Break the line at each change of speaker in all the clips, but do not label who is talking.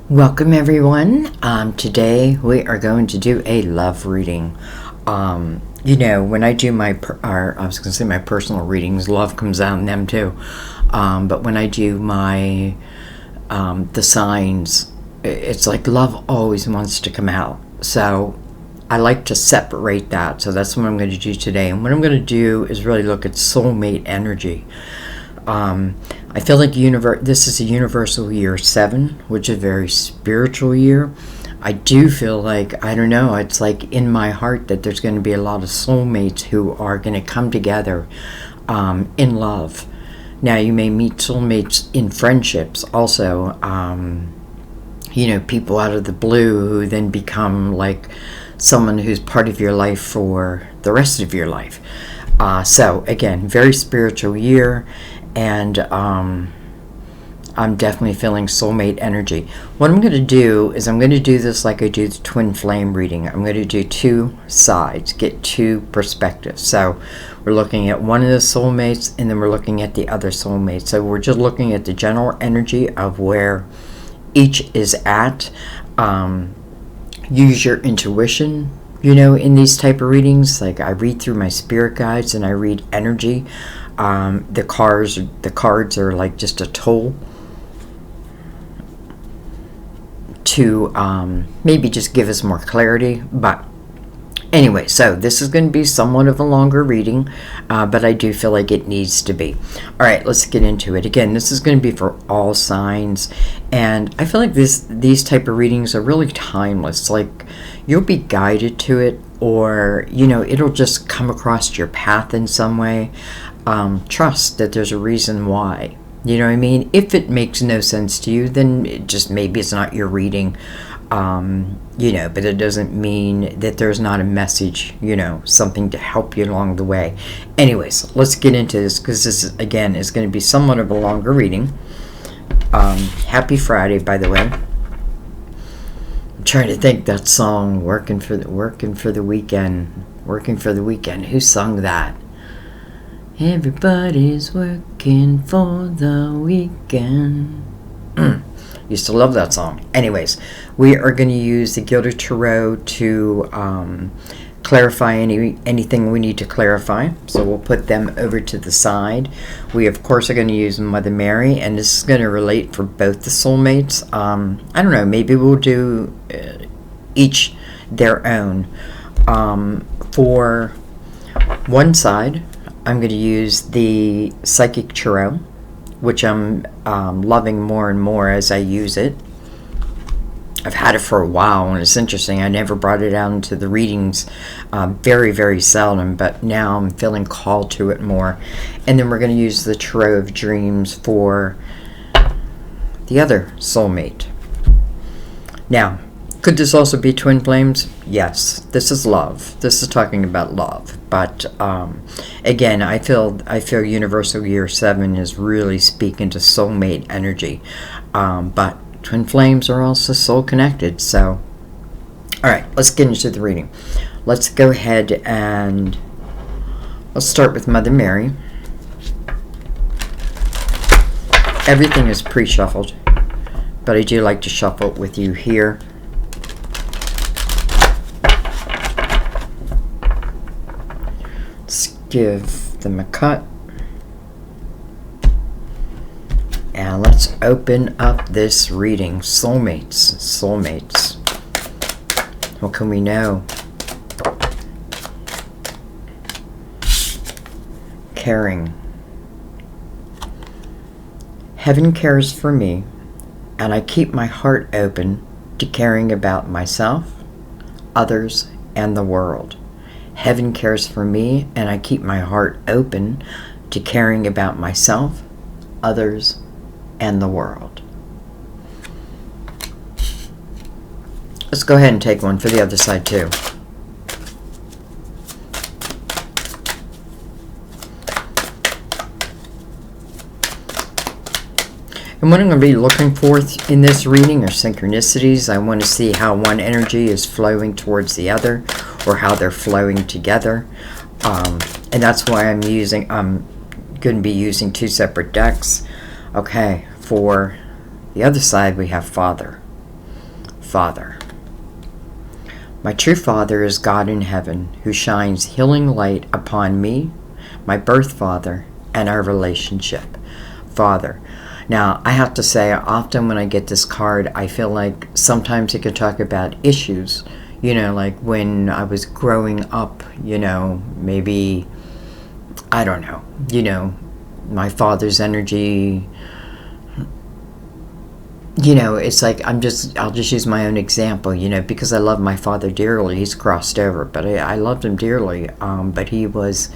Welcome everyone. Today we are going to do a love reading. When I do my personal readings, love comes out in them too. But when I do my the signs, it's like love always wants to come out. So I like to separate that. So that's what I'm going to do today. And what I'm going to do is really look at soulmate energy. I feel like this is a universal year 7, which is a very spiritual year. I do feel like, I don't know, it's like in my heart that there's going to be a lot of soulmates who are going to come together in love. Now, you may meet soulmates in friendships also. People out of the blue who then become like someone who's part of your life for the rest of your life. So, again, very spiritual year. And I'm definitely feeling soulmate energy. What I'm going to do is I'm going to do this like I do the twin flame reading. I'm going to do two sides, get two perspectives. So we're looking at one of the soulmates, and then we're looking at the other soulmate. So we're just looking at the general energy of where each is at. Use your intuition. In these type of readings, like I read through my spirit guides and I read energy. The cards are like just a tool to maybe just give us more clarity. But anyway, so this is going to be somewhat of a longer reading, but I do feel like it needs to be. All right, let's get into it. Again, this is going to be for all signs, and I feel like these type of readings are really timeless. Like you'll be guided to it, or it'll just come across your path in some way. Trust that there's a reason why. You know what I mean? If it makes no sense to you, then maybe it's not your reading. But it doesn't mean that there's not a message, something to help you along the way. Anyways, let's get into this, because this is going to be somewhat of a longer reading. Happy Friday, by the way. I'm trying to think that song, working for the weekend. Who sung that? Everybody's working for the weekend. Used to love that song. Anyways, we are going to use the Gilded Tarot to clarify anything we need to clarify. So we'll put them over to the side. We, of course, are going to use Mother Mary, and this is going to relate for both the soulmates. I don't know, maybe we'll do each their own. For one side, I'm going to use the Psychic Tarot, which I'm loving more and more as I use it. I've had it for a while, and it's interesting. I never brought it out into the readings, very, very seldom, but now I'm feeling called to it more. And then we're going to use the Tarot of Dreams for the other soulmate. Now, could this also be twin flames? Yes, this is love. This is talking about love. But again, I feel Universal Year 7 is really speaking to soulmate energy. But twin flames are also soul connected. So, all right, let's get into the reading. Let's go ahead and let's start with Mother Mary. Everything is pre-shuffled, but I do like to shuffle it with you here. Give them a cut, and let's open up this reading. Soulmates. What can we know? Caring. Heaven cares for me, and I keep my heart open to caring about myself, others, and the world. Heaven cares for me, and I keep my heart open to caring about myself, others, and the world. Let's go ahead and take one for the other side too. And what I'm going to be looking for in this reading are synchronicities. I want to see how one energy is flowing towards the other, or how they're flowing together. And that's why I'm going to be using two separate decks. Okay, for the other side we have Father. Father. My true Father is God in heaven, who shines healing light upon me, my birth father, and our relationship. Father. Now, I have to say, often when I get this card, I feel like sometimes it could talk about issues, like when I was growing up, maybe, I don't know, my father's energy, it's like I'll just use my own example, because I love my father dearly. He's crossed over, but I loved him dearly. But he was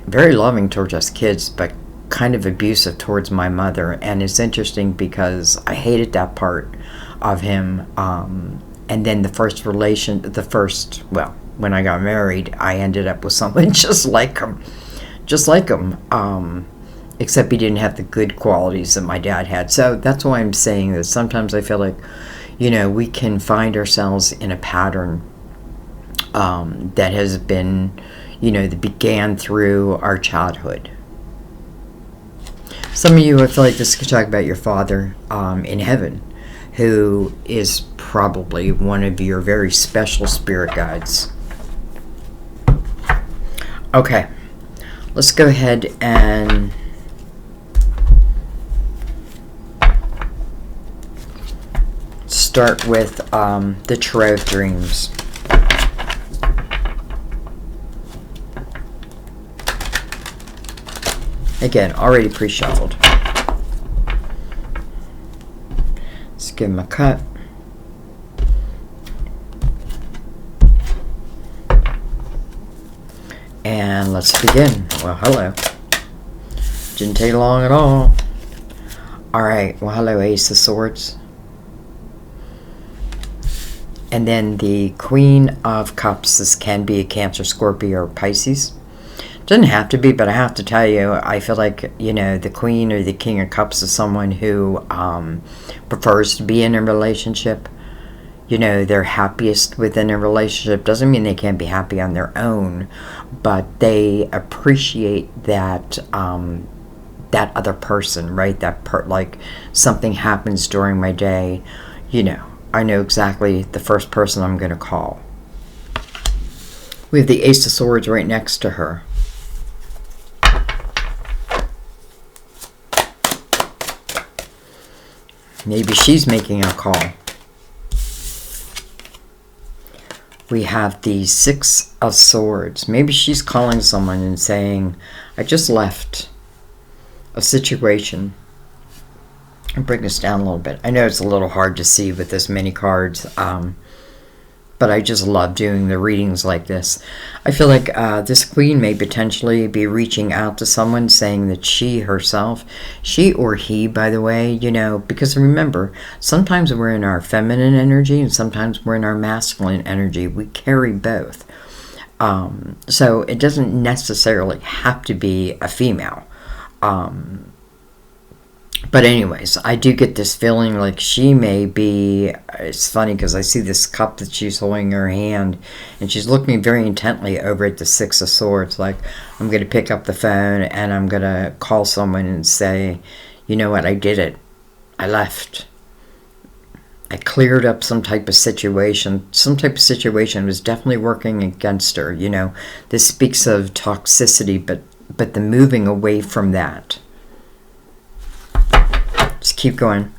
very loving towards us kids, but kind of abusive towards my mother. And it's interesting because I hated that part of him. And then when I got married, I ended up with someone just like him. Except he didn't have the good qualities that my dad had. So that's why I'm saying that sometimes I feel like, we can find ourselves in a pattern that has been, that began through our childhood. Some of you, I feel like this could talk about your father in heaven, who is probably one of your very special spirit guides. Okay, let's go ahead and start with the Tarot of Dreams. Again, already pre-shuffled. Let's give them a cut. And let's begin. Well, hello. Didn't take long at all. Alright, well, hello, Ace of Swords. And then the Queen of Cups. This can be a Cancer, Scorpio, or Pisces. Doesn't have to be, but I have to tell you, I feel like, the Queen or the King of Cups is someone who prefers to be in a relationship. They're happiest within a relationship. Doesn't mean they can't be happy on their own, but they appreciate that that other person, right? Like something happens during my day, I know exactly the first person I'm going to call. We have the Ace of Swords right next to her. Maybe she's making a call. We have the Six of Swords. Maybe she's calling someone and saying, I just left a situation. I'll bring this down a little bit. I know it's a little hard to see with this many cards, but I just love doing the readings like this. I feel like this Queen may potentially be reaching out to someone, saying that she herself, she or he, by the way, because remember, sometimes we're in our feminine energy and sometimes we're in our masculine energy. We carry both. So it doesn't necessarily have to be a female. But anyways, I do get this feeling like she may be, it's funny because I see this cup that she's holding in her hand, and she's looking very intently over at the Six of Swords, like, I'm going to pick up the phone and I'm going to call someone and say, you know what, I did it. I left. I cleared up some type of situation. Some type of situation was definitely working against her, This speaks of toxicity, but the moving away from that. Just keep going.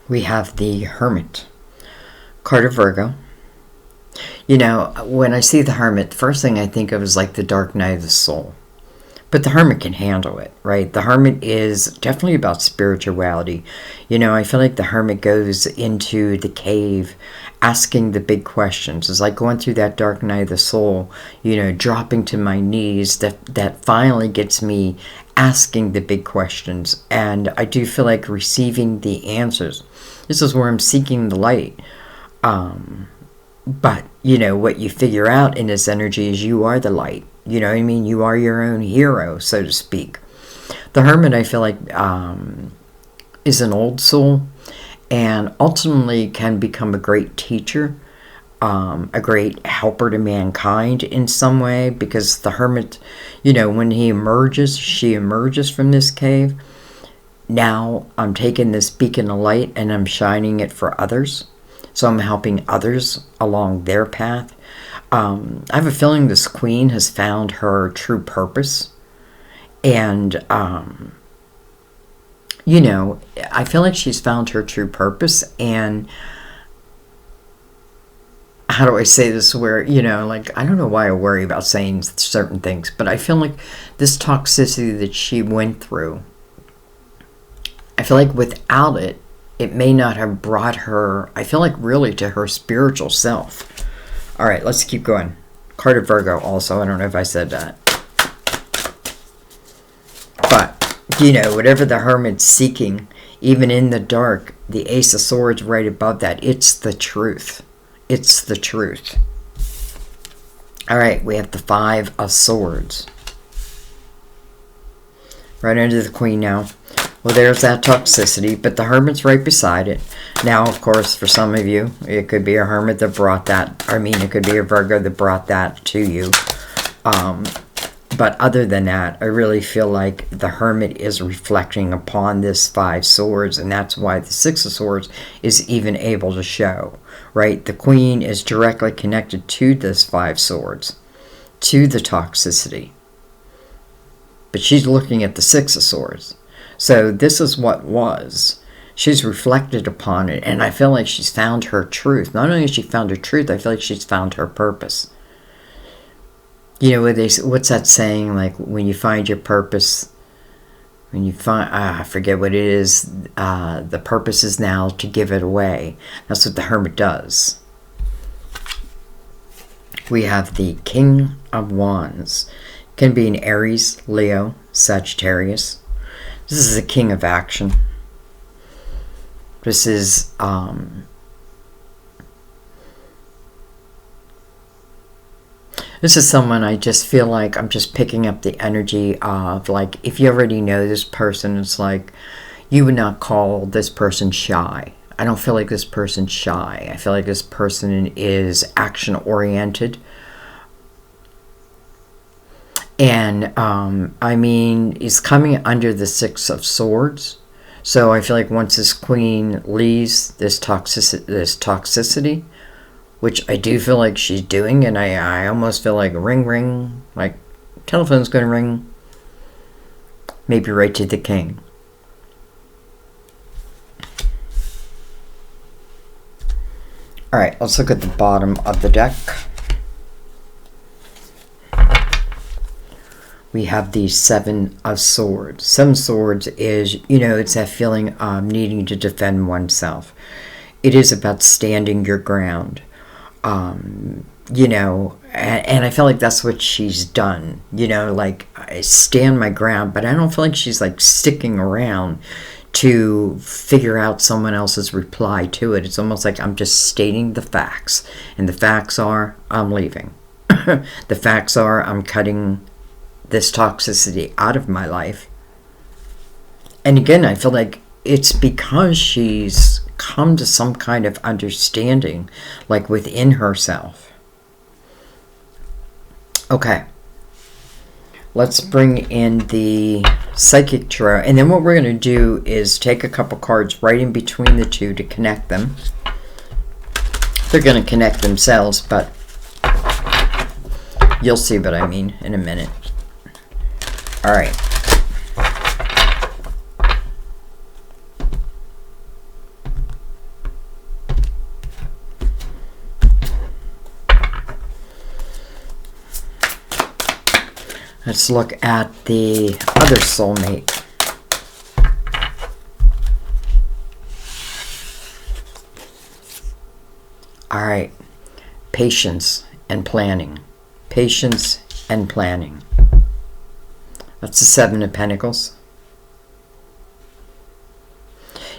We have the Hermit, card of Virgo. When I see the Hermit, the first thing I think of is like the dark night of the soul. But the Hermit can handle it, right? The Hermit is definitely about spirituality. I feel like the Hermit goes into the cave asking the big questions. It's like going through that dark night of the soul, dropping to my knees. That finally gets me asking the big questions. And I do feel like receiving the answers. This is where I'm seeking the light. But, what you figure out in this energy is you are the light. You know what I mean? You are your own hero, so to speak. The Hermit, I feel like, is an old soul and ultimately can become a great teacher. a great helper to mankind in some way, because the Hermit, you know, when he emerges, she emerges from this cave. Now I'm taking this beacon of light and I'm shining it for others. So I'm helping others along their path. I have a feeling this queen has found her true purpose. And, you know, I feel like she's found her true purpose. And how do I say this where, you know, like, I don't know why I worry about saying certain things, but I feel like this toxicity that she went through, I feel like without it, it may not have brought her, I feel like, really to her spiritual self. All right, let's keep going. Card of Virgo also. I don't know if I said that. But, you know, whatever the Hermit's seeking, even in the dark, the Ace of Swords right above that, it's the truth. It's the truth. All right, we have the Five of Swords. Right under the Queen now. Well, there's that toxicity, but the Hermit's right beside it. Now, of course, for some of you, it could be a Hermit that brought that. I mean, it could be a Virgo that brought that to you. But other than that, I really feel like the Hermit is reflecting upon this Five Swords, and that's why the Six of Swords is even able to show, right? The Queen is directly connected to this Five Swords, to the toxicity. But she's looking at the Six of Swords. So this is what was. She's reflected upon it, and I feel like she's found her truth. Not only has she found her truth, I feel like she's found her purpose. You know, what's that saying? Like, when you find your purpose, when you find, I forget what it is, the purpose is now to give it away. That's what the Hermit does. We have the King of Wands. Can be an Aries, Leo, Sagittarius. This is a king of action. This is, this is someone I just feel like I'm just picking up the energy of, like, if you already know this person, it's like, you would not call this person shy. I don't feel like this person's shy. I feel like this person is action-oriented. And, I mean, he's coming under the Six of Swords. So I feel like once this Queen leaves this toxicity, which I do feel like she's doing, and I almost feel like ring, ring, like telephone's going to ring, maybe right to the King. All right, let's look at the bottom of the deck. We have the Seven of Swords. Seven of Swords is, you know, it's that feeling of needing to defend oneself. It is about standing your ground. You know, and I feel like that's what she's done. You know, like, I stand my ground, but I don't feel like she's, like, sticking around to figure out someone else's reply to it. It's almost like I'm just stating the facts. And the facts are, I'm leaving. The facts are, I'm cutting this toxicity out of my life. And again, I feel like it's because she's come to some kind of understanding, like, within herself. Okay. Let's bring in the Psychic Tarot. And then what we're going to do is take a couple cards right in between the two to connect them. They're going to connect themselves, but you'll see what I mean in a minute. All right. Let's look at the other soulmate. All right. Patience and planning. Patience and planning. That's the Seven of Pentacles.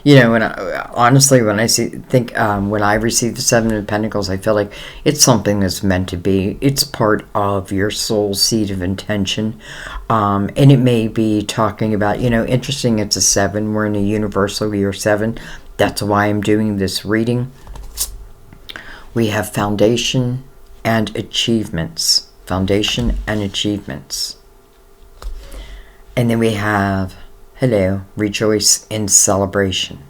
You know, when honestly, when I when I receive the Seven of Pentacles, I feel like it's something that's meant to be. It's part of your soul seed of intention. And it may be talking about, you know, interesting, it's a 7. We're in a universal year 7. That's why I'm doing this reading. We have foundation and achievements. Foundation and achievements. And then we have, hello, rejoice in celebration.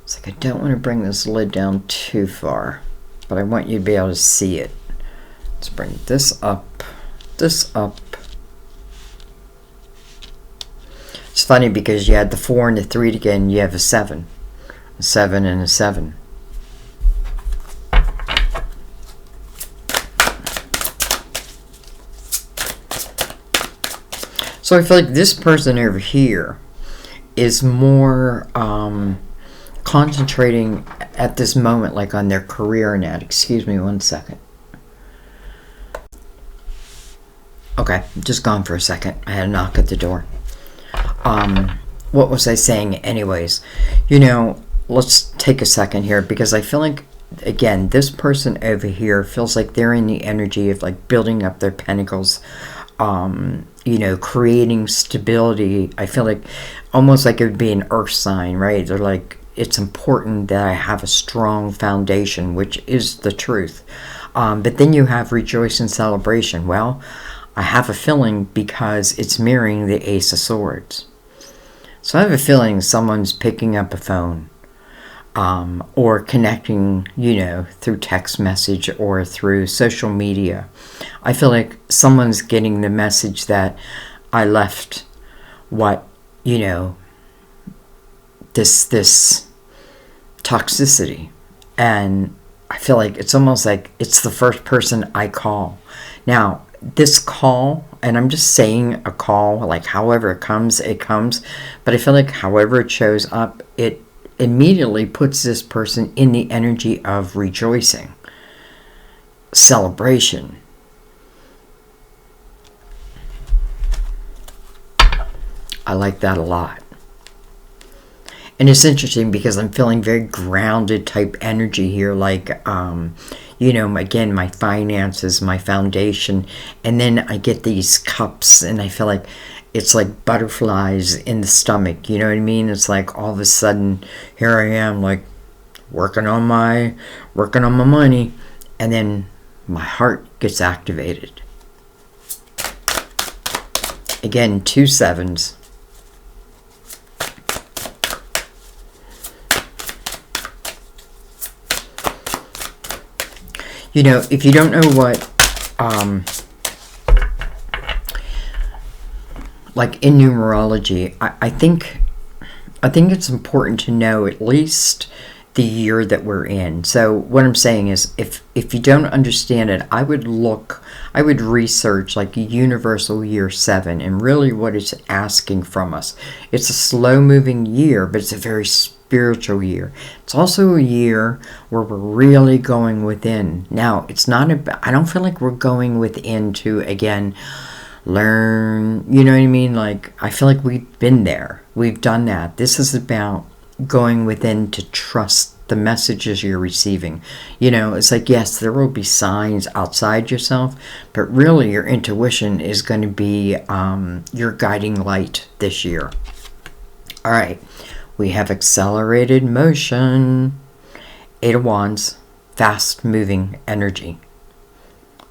It's like I don't want to bring this lid down too far, but I want you to be able to see it. Let's bring this up, this up. It's funny because you had the 4 and the 3 again, you have a 7. A 7 and a 7. So I feel like this person over here is more concentrating at this moment like on their career and that. Excuse me one second. Okay, just gone for a second. I had a knock at the door. What was I saying anyways? You know, let's take a second here because I feel like, again, this person over here feels like they're in the energy of like building up their pentacles, you know, creating stability. I feel like almost like it would be an earth sign, right? They're like, it's important that I have a strong foundation, which is the truth. But then you have rejoice and celebration. Well, I have a feeling because it's mirroring the Ace of Swords. So I have a feeling someone's picking up a phone or connecting, you know, through text message or through social media. I feel like someone's getting the message that I left what, you know, this toxicity. And I feel like it's almost like it's the first person I call. Now, this call, and I'm just saying a call, like however it comes, but I feel like however it shows up, it immediately puts this person in the energy of rejoicing, celebration. I like that a lot. And it's interesting because I'm feeling very grounded type energy here, like, you know, again, my finances, my foundation, and then I get these cups and I feel like it's like butterflies in the stomach, you know what I mean? It's like all of a sudden, here I am, like working on my money, and then my heart gets activated. Again, 2 7s. You know, if you don't know what, like in numerology, I think it's important to know at least the year that we're in. So what I'm saying is, if you don't understand it, I would research like a universal year 7 and really what it's asking from us. It's a slow moving year, but it's a very spiritual year. It's also a year where we're really going within. Now, it's not about, I don't feel like we're going within to, again, learn, you know what I mean? Like, I feel like we've been there. We've done that. This is about going within to trust the messages you're receiving. You know, it's like, yes, there will be signs outside yourself, but really your intuition is going to be your guiding light this year. All right. We have accelerated motion, 8 of Wands, fast moving energy.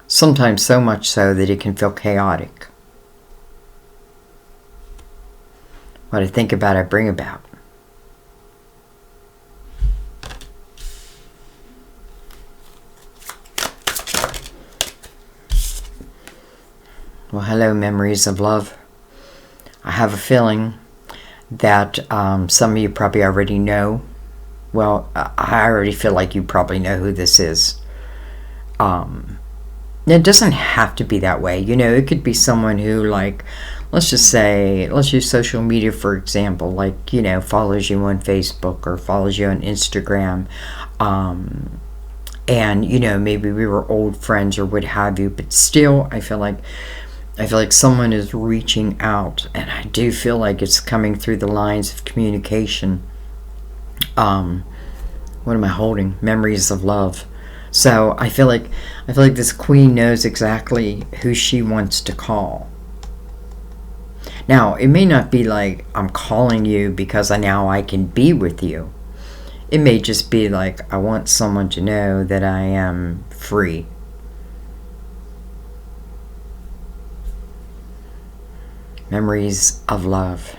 Sometimes so much so that it can feel chaotic. What I think about, I bring about. Well, hello, memories of love. I have a feeling that some of you probably already know. Well, I already feel like you probably know who this is. It doesn't have to be that way. You know, it could be someone who, like, let's just say, let's use social media for example, like, you know, follows you on Facebook or follows you on Instagram. And, you know, maybe we were old friends or what have you, but still, I feel like someone is reaching out, and I do feel like it's coming through the lines of communication. What am I holding? Memories of love. So I feel like this queen knows exactly who she wants to call. Now, it may not be like I'm calling you because now I can be with you. It may just be like I want someone to know that I am free. Memories of love.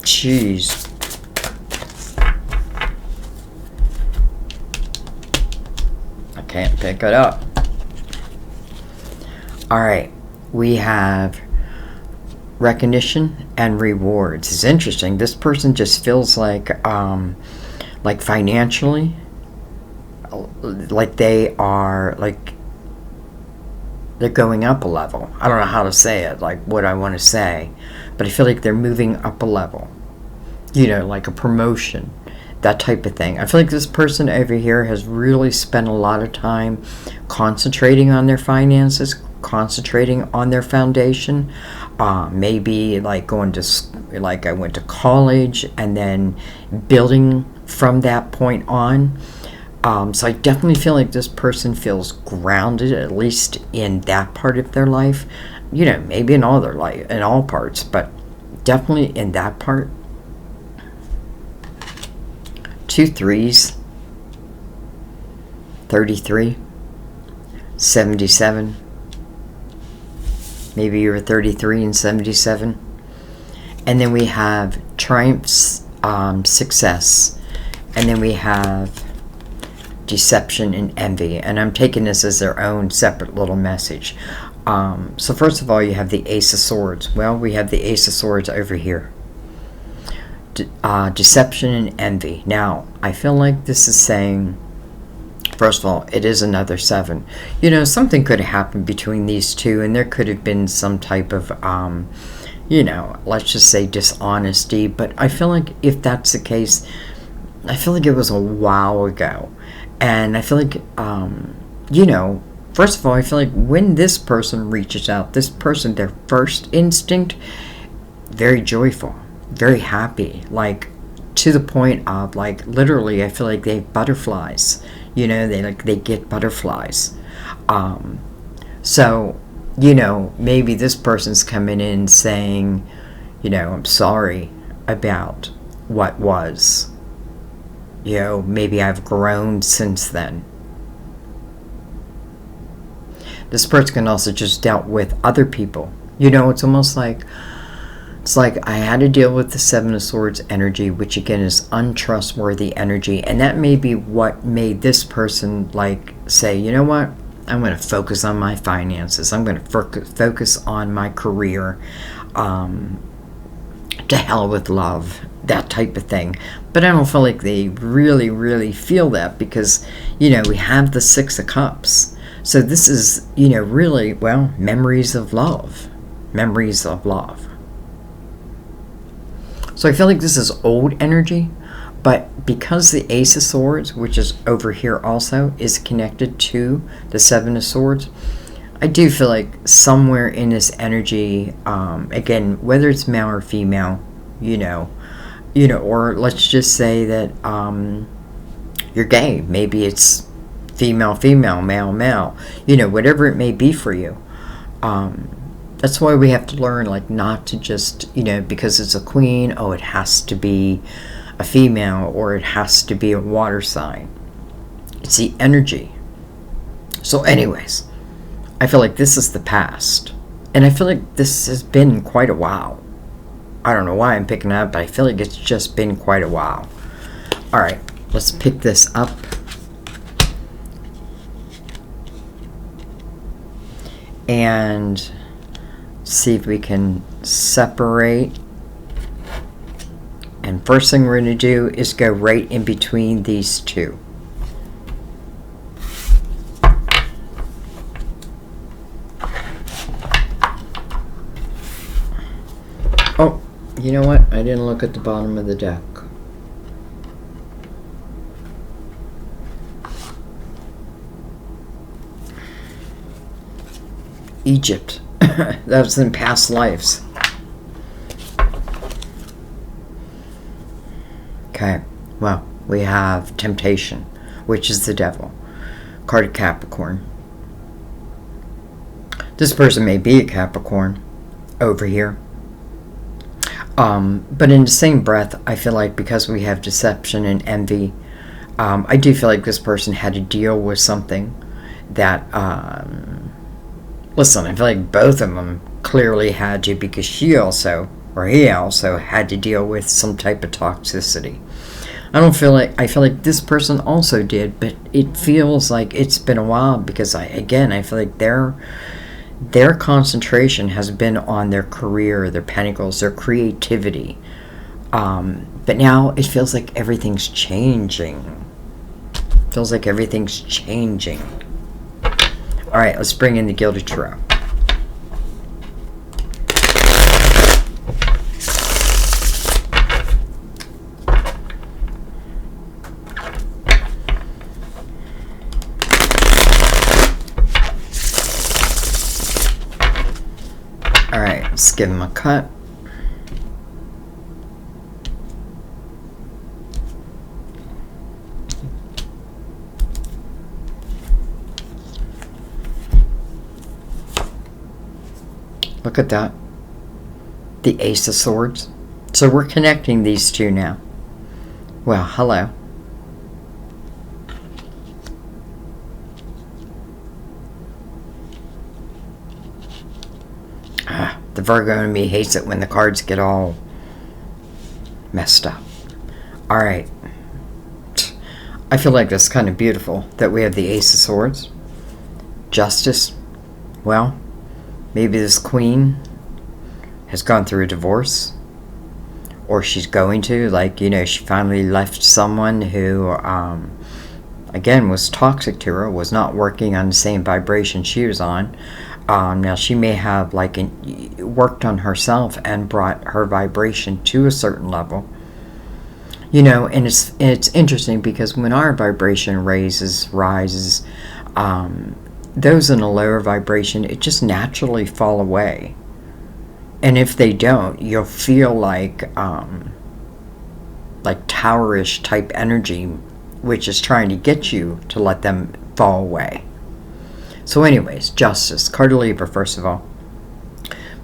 Jeez. I can't pick it up. Alright, we have recognition and rewards. It's interesting. This person just feels like financially, like they are, like, they're going up a level. I don't know how to say it, like what I want to say, but I feel like they're moving up a level. You know, like a promotion, that type of thing. I feel like this person over here has really spent a lot of time concentrating on their finances, concentrating on their foundation. Maybe like going to, like I went to college and then building from that point on. So I definitely feel like this person feels grounded, at least in that part of their life. You know, maybe in all their life, in all parts, but definitely in that part. 2 3s, 33, 77. Maybe you're 33 and 77. And then we have triumphs, success. And then we have deception and envy. And I'm taking this as their own separate little message. So first of all, you have the Ace of Swords. Well, we have the Ace of Swords over here. Deception and envy. Now, I feel like this is saying, first of all, it is another 7. You know, something could have happened between these two, and there could have been some type of, you know, let's just say dishonesty. But I feel like if that's the case, I feel like it was a while ago. And I feel like, you know, first of all, I feel like when this person reaches out, this person, their first instinct, very joyful, very happy, like to the point of, like, literally I feel like they have butterflies, you know, they get butterflies. So, you know, maybe this person's coming in saying, you know, I'm sorry about what was, you know, maybe I've grown since then. This person can also just dealt with other people, you know. It's almost like, it's like I had to deal with the 7 of Swords energy, which again is untrustworthy energy. And that may be what made this person, like, say, you know what? I'm going to focus on my finances. I'm going to focus on my career. To hell with love. That type of thing. But I don't feel like they really, really feel that, because, you know, we have the 6 of Cups. So this is, you know, really, well, memories of love. Memories of love. So I feel like this is old energy, but because the Ace of Swords, which is over here also, is connected to the 7 of Swords, I do feel like somewhere in this energy, again, whether it's male or female, you know, or let's just say that you're gay. Maybe it's female, female, male, male, you know, whatever it may be for you. That's why we have to learn, like, not to just, you know, because it's a queen, oh, it has to be a female or it has to be a water sign. It's the energy. So anyways, I feel like this is the past. And I feel like this has been quite a while. I don't know why I'm picking it up, but I feel like it's just been quite a while. Alright, let's pick this up. And see if we can separate. And first thing we're going to do is go right in between these two. Oh, you know what? I didn't look at the bottom of the deck. Egypt. That was in past lives. Okay, well, we have temptation. which is the devil. Card of Capricorn. This person may be a Capricorn over here. But in the same breath, I feel like because we have deception and envy, I do feel like this person had to deal with something that, listen, I feel like both of them clearly had to, because he also had to deal with some type of toxicity. I feel like this person also did, but it feels like it's been a while, because I feel like their concentration has been on their career, their pentacles, their creativity. But now it feels like everything's changing. Feels like everything's changing. All right, let's bring in the Gilded Tarot. All right, let's give them a cut. Look at that. The Ace of Swords. So we're connecting these two now. Well, hello. The Virgo in me hates it when the cards get all messed up. Alright. I feel like that's kind of beautiful that we have the Ace of Swords. Justice. Well, maybe this queen has gone through a divorce. Or she's going to. Like, you know, she finally left someone who, again, was toxic to her. Was not working on the same vibration she was on. Now she may have worked on herself and brought her vibration to a certain level. You know, and it's interesting because when our vibration rises, those in a lower vibration, it just naturally fall away. And if they don't, you'll feel like towerish type energy, which is trying to get you to let them fall away. So anyways, Justice, card of Libra, first of all.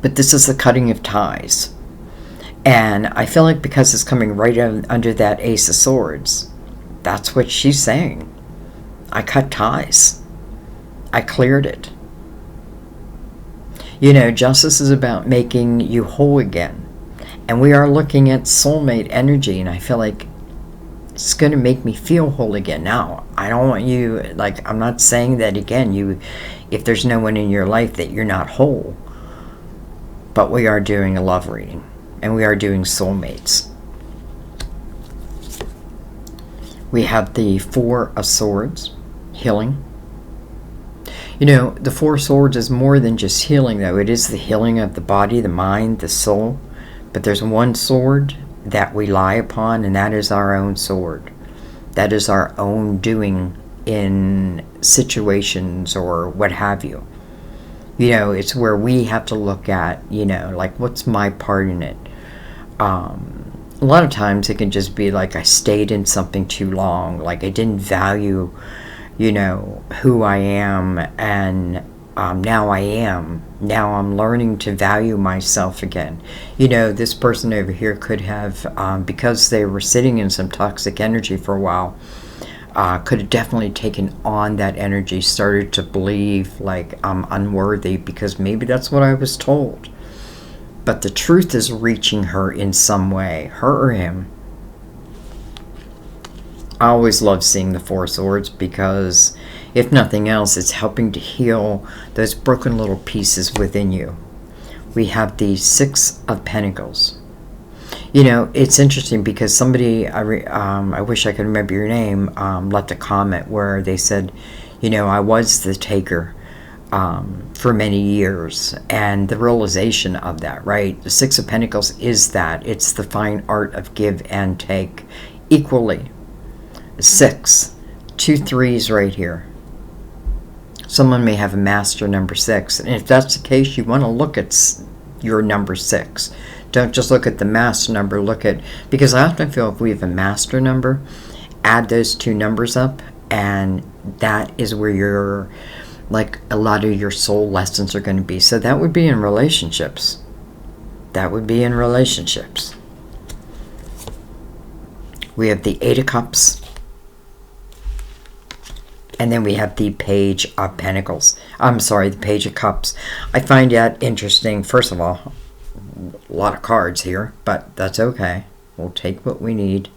But this is the cutting of ties. And I feel like because it's coming right under that Ace of Swords, that's what she's saying. I cut ties. I cleared it. You know, Justice is about making you whole again. And we are looking at soulmate energy, and I feel like it's going to make me feel whole again. Now, I don't want you, I'm not saying that again, if there's no one in your life that you're not whole. But we are doing a love reading, and we are doing soulmates. We have the Four of Swords, healing. You know, the Four of Swords is more than just healing, though. It is the healing of the body, the mind, the soul. But there's one sword that we lie upon, and that is our own sword. That is our own doing in situations or what have you. You know, it's where we have to look at, you know, like, what's my part in it? A lot of times it can just be like I stayed in something too long, like I didn't value, you know, who I am, and now I am. Now I'm learning to value myself again. You know, this person over here could have, because they were sitting in some toxic energy for a while, could have definitely taken on that energy, started to believe like I'm unworthy because maybe that's what I was told. But the truth is reaching her in some way, her or him. I always love seeing the Four Swords because, if nothing else, it's helping to heal those broken little pieces within you. We have the Six of Pentacles. You know, it's interesting because somebody, I wish I could remember your name, left a comment where they said, you know, I was the taker for many years, and the realization of that, right? The Six of Pentacles is that. It's the fine art of give and take equally. 6, 2 3s right here. Someone may have a master number 6, and if that's the case, you want to look at your number 6. Don't just look at the master number, look at, because I often feel if we have a master number, add those two numbers up, and that is where your, like, a lot of your soul lessons are going to be. So that would be in relationships. That would be in relationships. We have the Eight of Cups. And then we have the Page of Pentacles. I'm sorry, the Page of Cups. I find that interesting. First of all, a lot of cards here, but that's okay. We'll take what we need.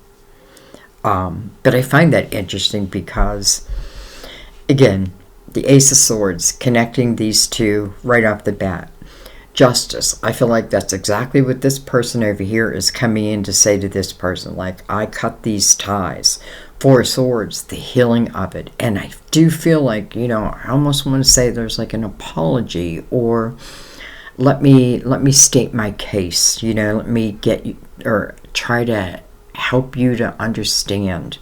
But I find that interesting because, again, the Ace of Swords, connecting these two right off the bat. Justice. I feel like that's exactly what this person over here is coming in to say to this person. Like, I cut these ties. Four of Swords, the healing of it. And I do feel like, you know, I almost want to say there's like an apology, or let me state my case. You know, let me get you, or try to help you to understand.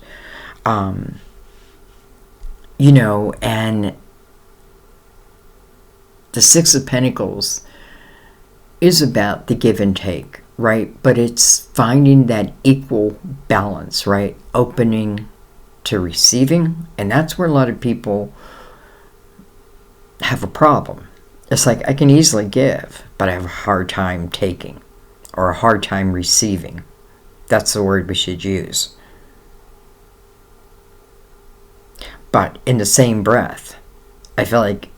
You know, and the Six of Pentacles is about the give and take, right? But it's finding that equal balance, right? Opening to receiving. And that's where a lot of people have a problem. It's like, I can easily give, but I have a hard time taking, or a hard time receiving. That's the word we should use. But in the same breath, I feel like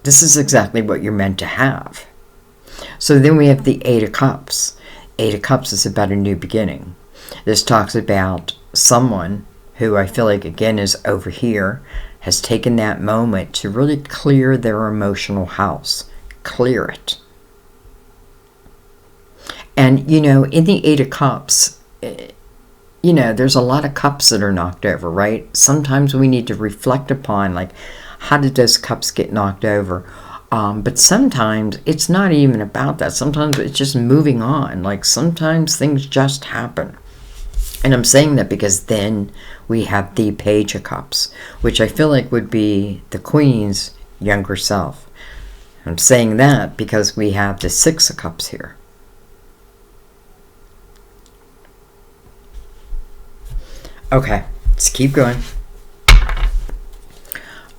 this is exactly what you're meant to have. So then we have the Eight of Cups. Eight of Cups is about a new beginning. This talks about someone who I feel like, again, is over here, has taken that moment to really clear their emotional house. Clear it. And, you know, in the Eight of Cups, you know, there's a lot of cups that are knocked over, right? Sometimes we need to reflect upon, like, how did those cups get knocked over? But sometimes it's not even about that. Sometimes it's just moving on. Like, sometimes things just happen. And I'm saying that because then we have the Page of Cups, which I feel like would be the Queen's younger self. I'm saying that because we have the Six of Cups here. Okay, let's keep going.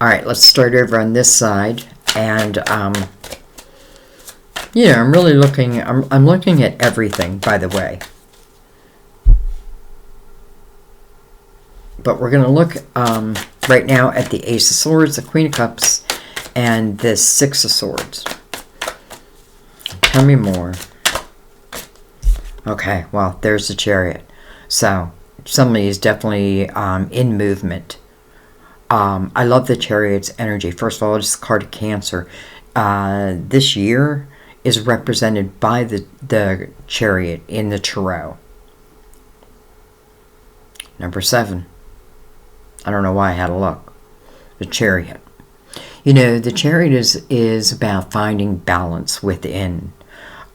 All right, let's start over on this side. And, you know, I'm really looking, I'm looking at everything, by the way. But we're going to look right now at the Ace of Swords, the Queen of Cups, and the Six of Swords. Tell me more. Okay, well, there's the Chariot. So, somebody is definitely in movement. I love the Chariot's energy. First of all, it's the card of Cancer. This year is represented by the Chariot in the Tarot. Number 7. I don't know why I had to look. The Chariot. You know, the Chariot is about finding balance within.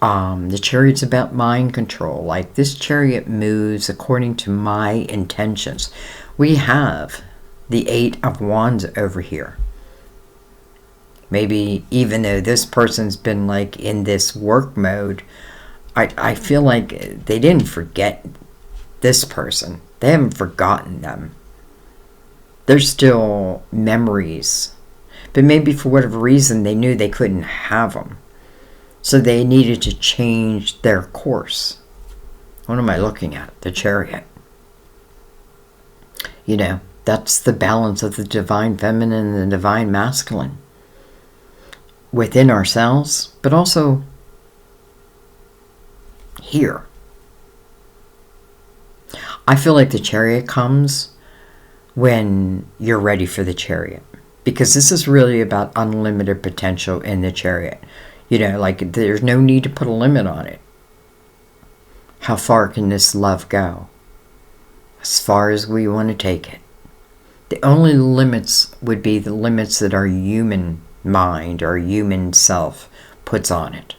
The Chariot's about mind control. Like, this Chariot moves according to my intentions. We have the Eight of Wands over here. Maybe even though this person's been like in this work mode, I feel like they didn't forget this person. They haven't forgotten them. There's still memories. But maybe for whatever reason they knew they couldn't have them. So they needed to change their course. What am I looking at? The Chariot. You know, that's the balance of the divine feminine and the divine masculine within ourselves, but also here. I feel like the Chariot comes when you're ready for the Chariot, because this is really about unlimited potential in the Chariot. You know, like, there's no need to put a limit on it. How far can this love go? As far as we want to take it. The only limits would be the limits that our human mind, our human self puts on it.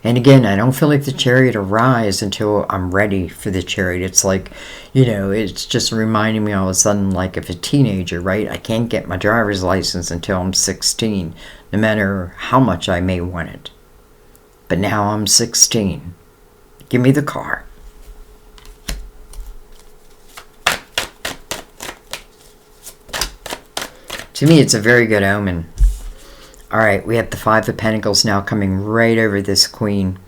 And again, I don't feel like the Chariot arrives until I'm ready for the Chariot. It's like, you know, it's just reminding me all of a sudden, like, of a teenager, right? I can't get my driver's license until I'm 16, no matter how much I may want it. But now I'm 16. Give me the car. To me, it's a very good omen. All right, we have the Five of Pentacles now coming right over this queen,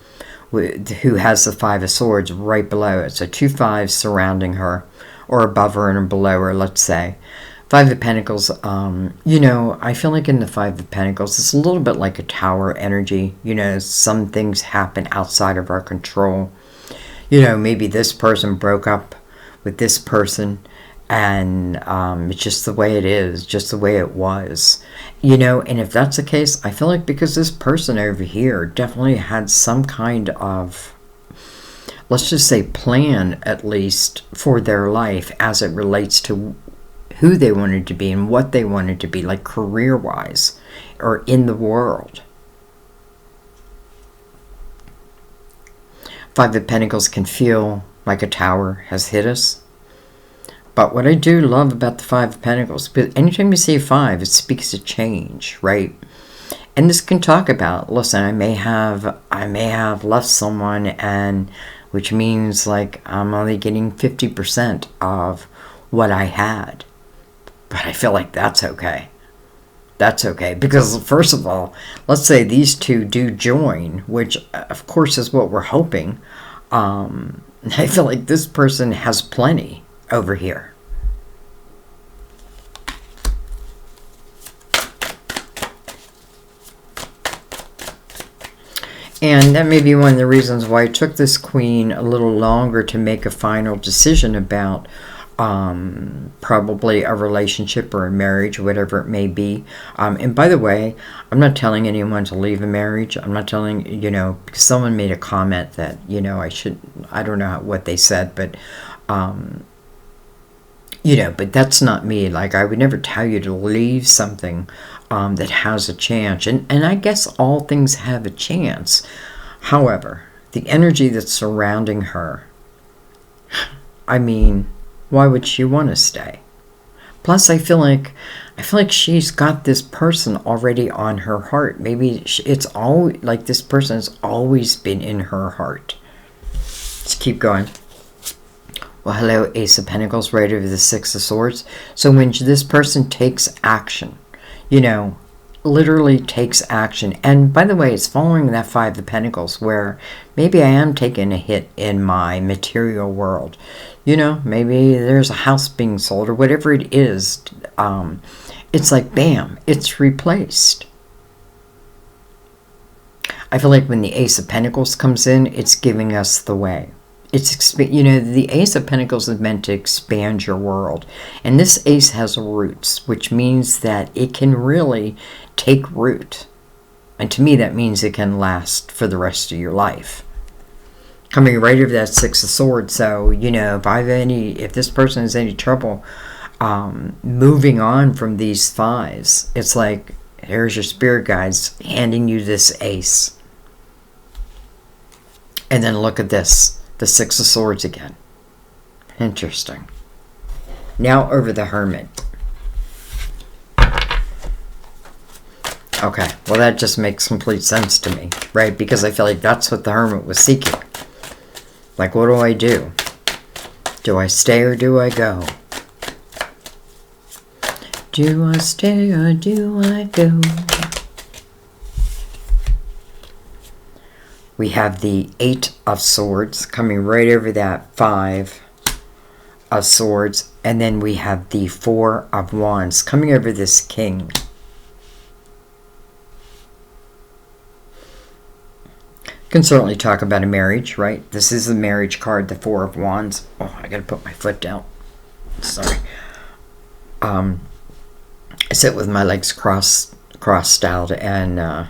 who has the Five of Swords right below it. So 2 fives surrounding her, or above her and below her, let's say. Five of Pentacles, you know, I feel like in the Five of Pentacles, it's a little bit like a tower energy. You know, some things happen outside of our control. You know, maybe this person broke up with this person, and it's just the way it is, just the way it was. You know, and if that's the case, I feel like because this person over here definitely had some kind of, let's just say, plan, at least, for their life as it relates to who they wanted to be and what they wanted to be, like career-wise or in the world. Five of Pentacles can feel like a tower has hit us. But what I do love about the Five of Pentacles, because anytime you see a 5, it speaks of change, right? And this can talk about, listen, I may have left someone, and which means like I'm only getting 50% of what I had. But I feel like that's okay. That's okay. Because first of all, let's say these two do join, which of course is what we're hoping. I feel like this person has plenty over here. And that may be one of the reasons why it took this queen a little longer to make a final decision about probably a relationship or a marriage, whatever it may be. And by the way, I'm not telling anyone to leave a marriage. I'm not telling, you know, because someone made a comment that, you know, I don't know what they said, but, you know, but that's not me. Like, I would never tell you to leave something that has a chance. And I guess all things have a chance. However, the energy that's surrounding her, I mean, why would she want to stay? Plus, I feel like she's got this person already on her heart. Maybe it's always like this person has always been in her heart. Let's keep going. Well, hello, Ace of Pentacles, right over the Six of Swords. So when this person takes action, you know, literally takes action. And by the way, it's following that Five of Pentacles, where maybe I am taking a hit in my material world. You know, maybe there's a house being sold or whatever it is. It's like, bam, it's replaced. I feel like when the Ace of Pentacles comes in, it's giving us the way. It's, you know, the Ace of Pentacles is meant to expand your world. And this ace has roots, which means that it can really take root. And to me, that means it can last for the rest of your life. Coming right over that Six of Swords. So, you know, if this person has any trouble moving on from these fives, it's like, here's your spirit guides handing you this ace. And then look at this, the Six of Swords again. Interesting. Now over the Hermit. Okay, well that just makes complete sense to me, right? Because I feel like that's what the Hermit was seeking. Like, what do I do? Do I stay or do I go? Do I stay or do I go? We have the Eight of Swords coming right over that Five of Swords. And then we have the Four of Wands coming over this King. Can certainly talk about a marriage, right? This is the marriage card, the Four of Wands. Oh, I gotta put my foot down. Sorry. I sit with my legs crossed out, and I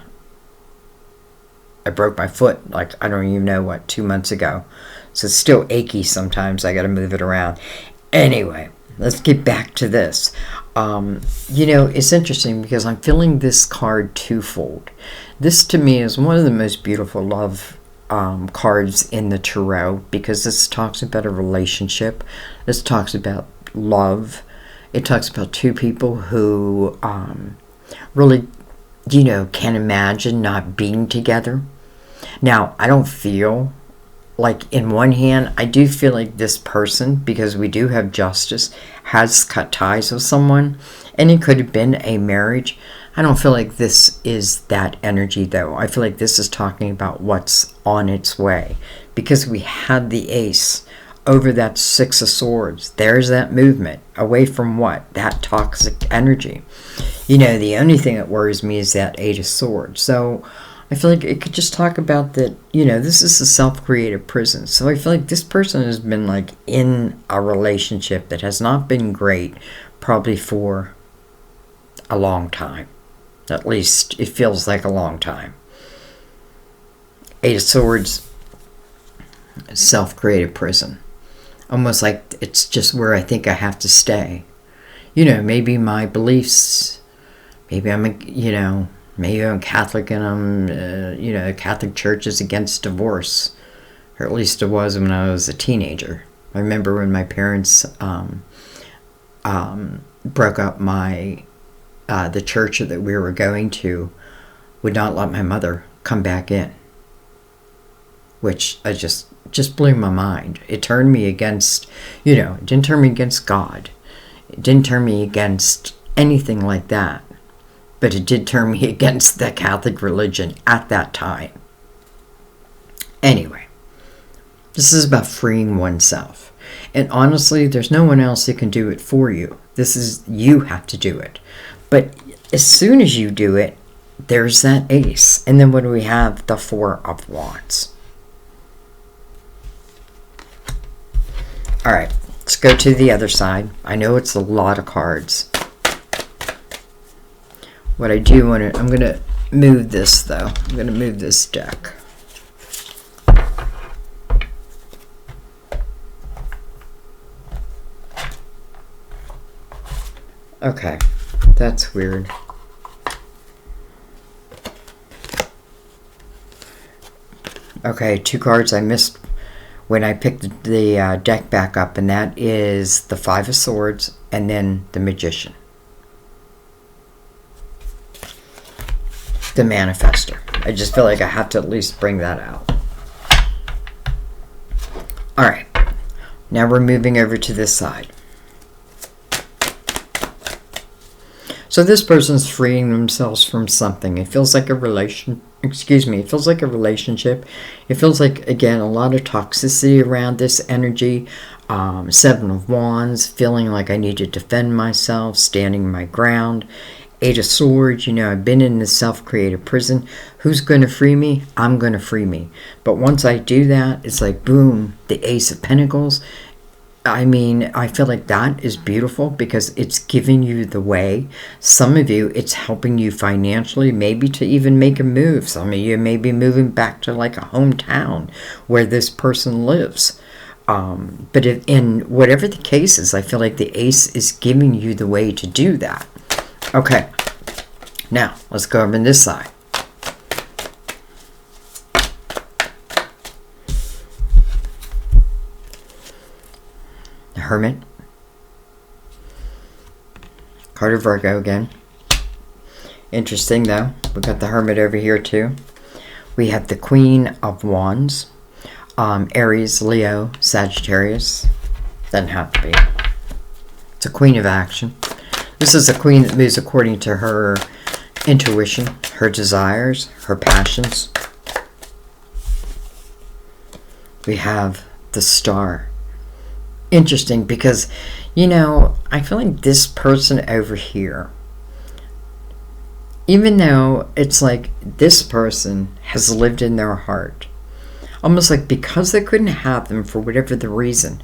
broke my foot, like, I don't even know what, 2 months ago. So it's still achy sometimes. I gotta move it around. Anyway, let's get back to this. You know, it's interesting because I'm feeling this card twofold. This to me is one of the most beautiful love cards in the tarot, because this talks about a relationship. This talks about love. It talks about two people who really, you know, can't imagine not being together. Now, I don't feel like in one hand, I do feel like this person, because we do have justice, has cut ties with someone, and it could have been a marriage. I don't feel like this is that energy, though. I feel like this is talking about what's on its way, because we had the ace over that Six of Swords. There's that movement away from what? That toxic energy. The only thing that worries me is that Eight of Swords. So I feel like it could just talk about that, this is a self-created prison. So I feel like this person has been like in a relationship that has not been great, probably for a long time. At least it feels like a long time. Eight of Swords, self-created prison. Almost like it's just where I think I have to stay. Maybe my beliefs, maybe maybe I'm Catholic and I'm, Catholic Church is against divorce. Or at least it was when I was a teenager. I remember when my parents broke up the church that we were going to would not let my mother come back in. Which I just blew my mind. It turned me against, it didn't turn me against God. It didn't turn me against anything like that. But it did turn me against the Catholic religion at that time. Anyway, this is about freeing oneself. And honestly, there's no one else that can do it for you. You have to do it. But as soon as you do it, there's that ace. And then what do we have? The Four of Wands. All right, let's go to the other side. I know it's a lot of cards. What I do want to, I'm going to move this though. I'm going to move this deck. Okay, that's weird. Okay, two cards I missed when I picked the deck back up, and that is the Five of Swords and then the Magician. The Manifester. I just feel like I have to at least bring that out. Alright, now we're moving over to this side. So this person's freeing themselves from something. It feels like a it feels like a relationship. It feels like, again, a lot of toxicity around this energy. Seven of Wands, feeling like I need to defend myself, standing my ground. Eight of Swords, I've been in this self-created prison. Who's going to free me? I'm going to free me. But once I do that, it's like, boom, the Ace of Pentacles. I mean, I feel like that is beautiful because it's giving you the way. Some of you, it's helping you financially, maybe to even make a move. Some of you may be moving back to like a hometown where this person lives. But in whatever the case is, I feel like the Ace is giving you the way to do that. Okay, now let's go over on this side. The Hermit. Card of Virgo again. Interesting though, we got the Hermit over here too. We have the Queen of Wands. Aries, Leo, Sagittarius. Doesn't have to be. It's a Queen of Action. This is a queen that moves according to her intuition, her desires, her passions. We have the Star. Interesting because, I feel like this person over here, even though it's like this person has lived in their heart, almost like because they couldn't have them for whatever the reason,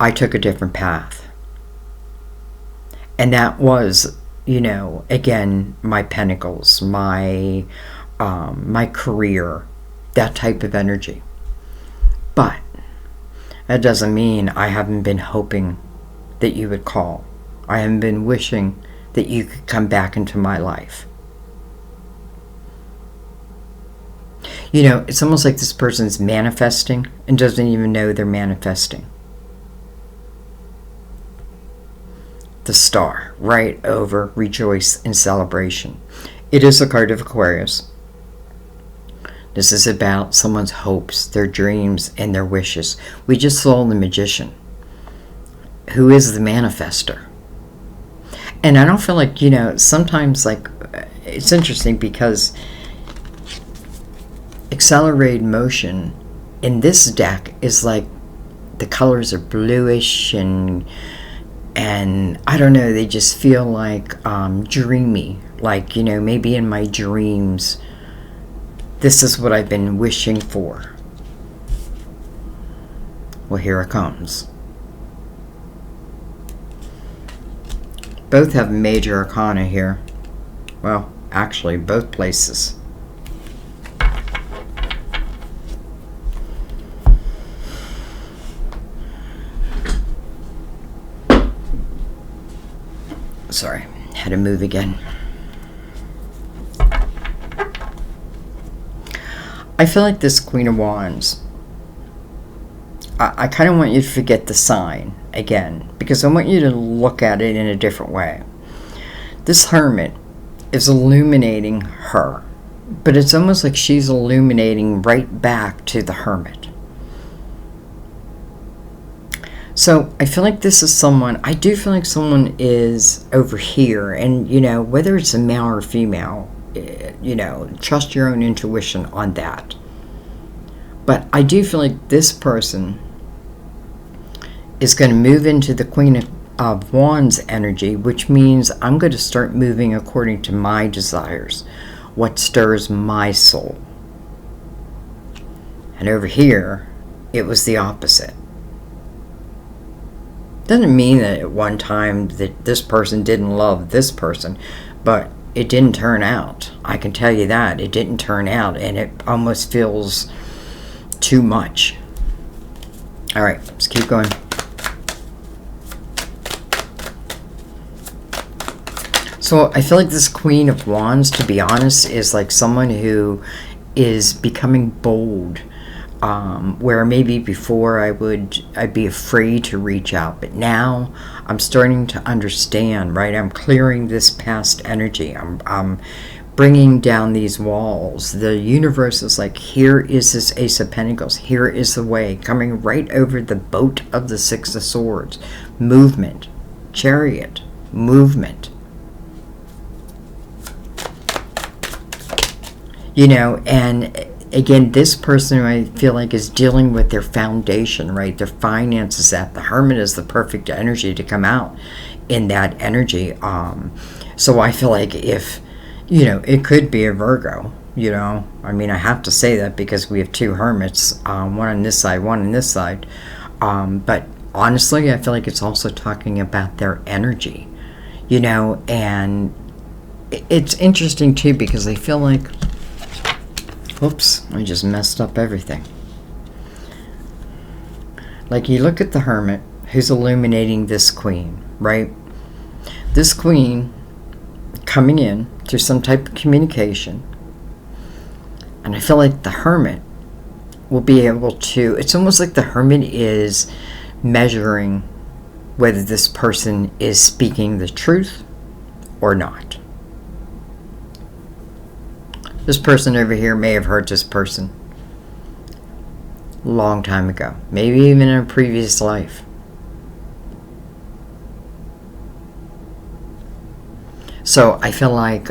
I took a different path. And that was, again, my pentacles, my career, that type of energy. But that doesn't mean I haven't been hoping that you would call. I haven't been wishing that you could come back into my life. It's almost like this person's manifesting and doesn't even know they're manifesting. The Star, right over rejoice and celebration. It is a card of Aquarius. This is about someone's hopes, their dreams, and their wishes. We just saw the Magician, who is the manifester. And I don't feel like, sometimes, like, it's interesting because accelerated motion in this deck is like the colors are bluish and I don't know, they just feel like dreamy. Like, maybe in my dreams, this is what I've been wishing for. Well, here it comes. Both have major arcana here. Well, actually, both places. Sorry, had to move again. I feel like this Queen of Wands, I kind of want you to forget the sign again, because I want you to look at it in a different way. This Hermit is illuminating her, but it's almost like she's illuminating right back to the Hermit. So I feel like this is someone, I do feel like someone is over here, and whether it's a male or female, trust your own intuition on that. But I do feel like this person is going to move into the Queen of Wands energy, which means I'm going to start moving according to my desires, what stirs my soul. And over here, it was the opposite. Doesn't mean that at one time that this person didn't love this person, but it didn't turn out. I can tell you that. It didn't turn out, and it almost feels too much. All right, let's keep going. So I feel like this Queen of Wands, to be honest, is like someone who is becoming bold. Where maybe before I'd be afraid to reach out, but now I'm starting to understand, right? I'm clearing this past energy. I'm bringing down these walls. The universe is like, here is this Ace of Pentacles. Here is the way, coming right over the boat of the Six of Swords. Movement, Chariot, movement. And again, this person, I feel like, is dealing with their foundation, right? Their finances. That the Hermit is the perfect energy to come out in that energy. So I feel like if, it could be a Virgo, I mean, I have to say that because we have two Hermits, one on this side, one on this side. But honestly, I feel like it's also talking about their energy, and it's interesting too, because I feel like, oops, I just messed up everything. Like, you look at the Hermit who's illuminating this Queen, right? This Queen coming in through some type of communication. And I feel like the Hermit will be able to, it's almost like the Hermit is measuring whether this person is speaking the truth or not. This person over here may have hurt this person a long time ago, maybe even in a previous life. So I feel like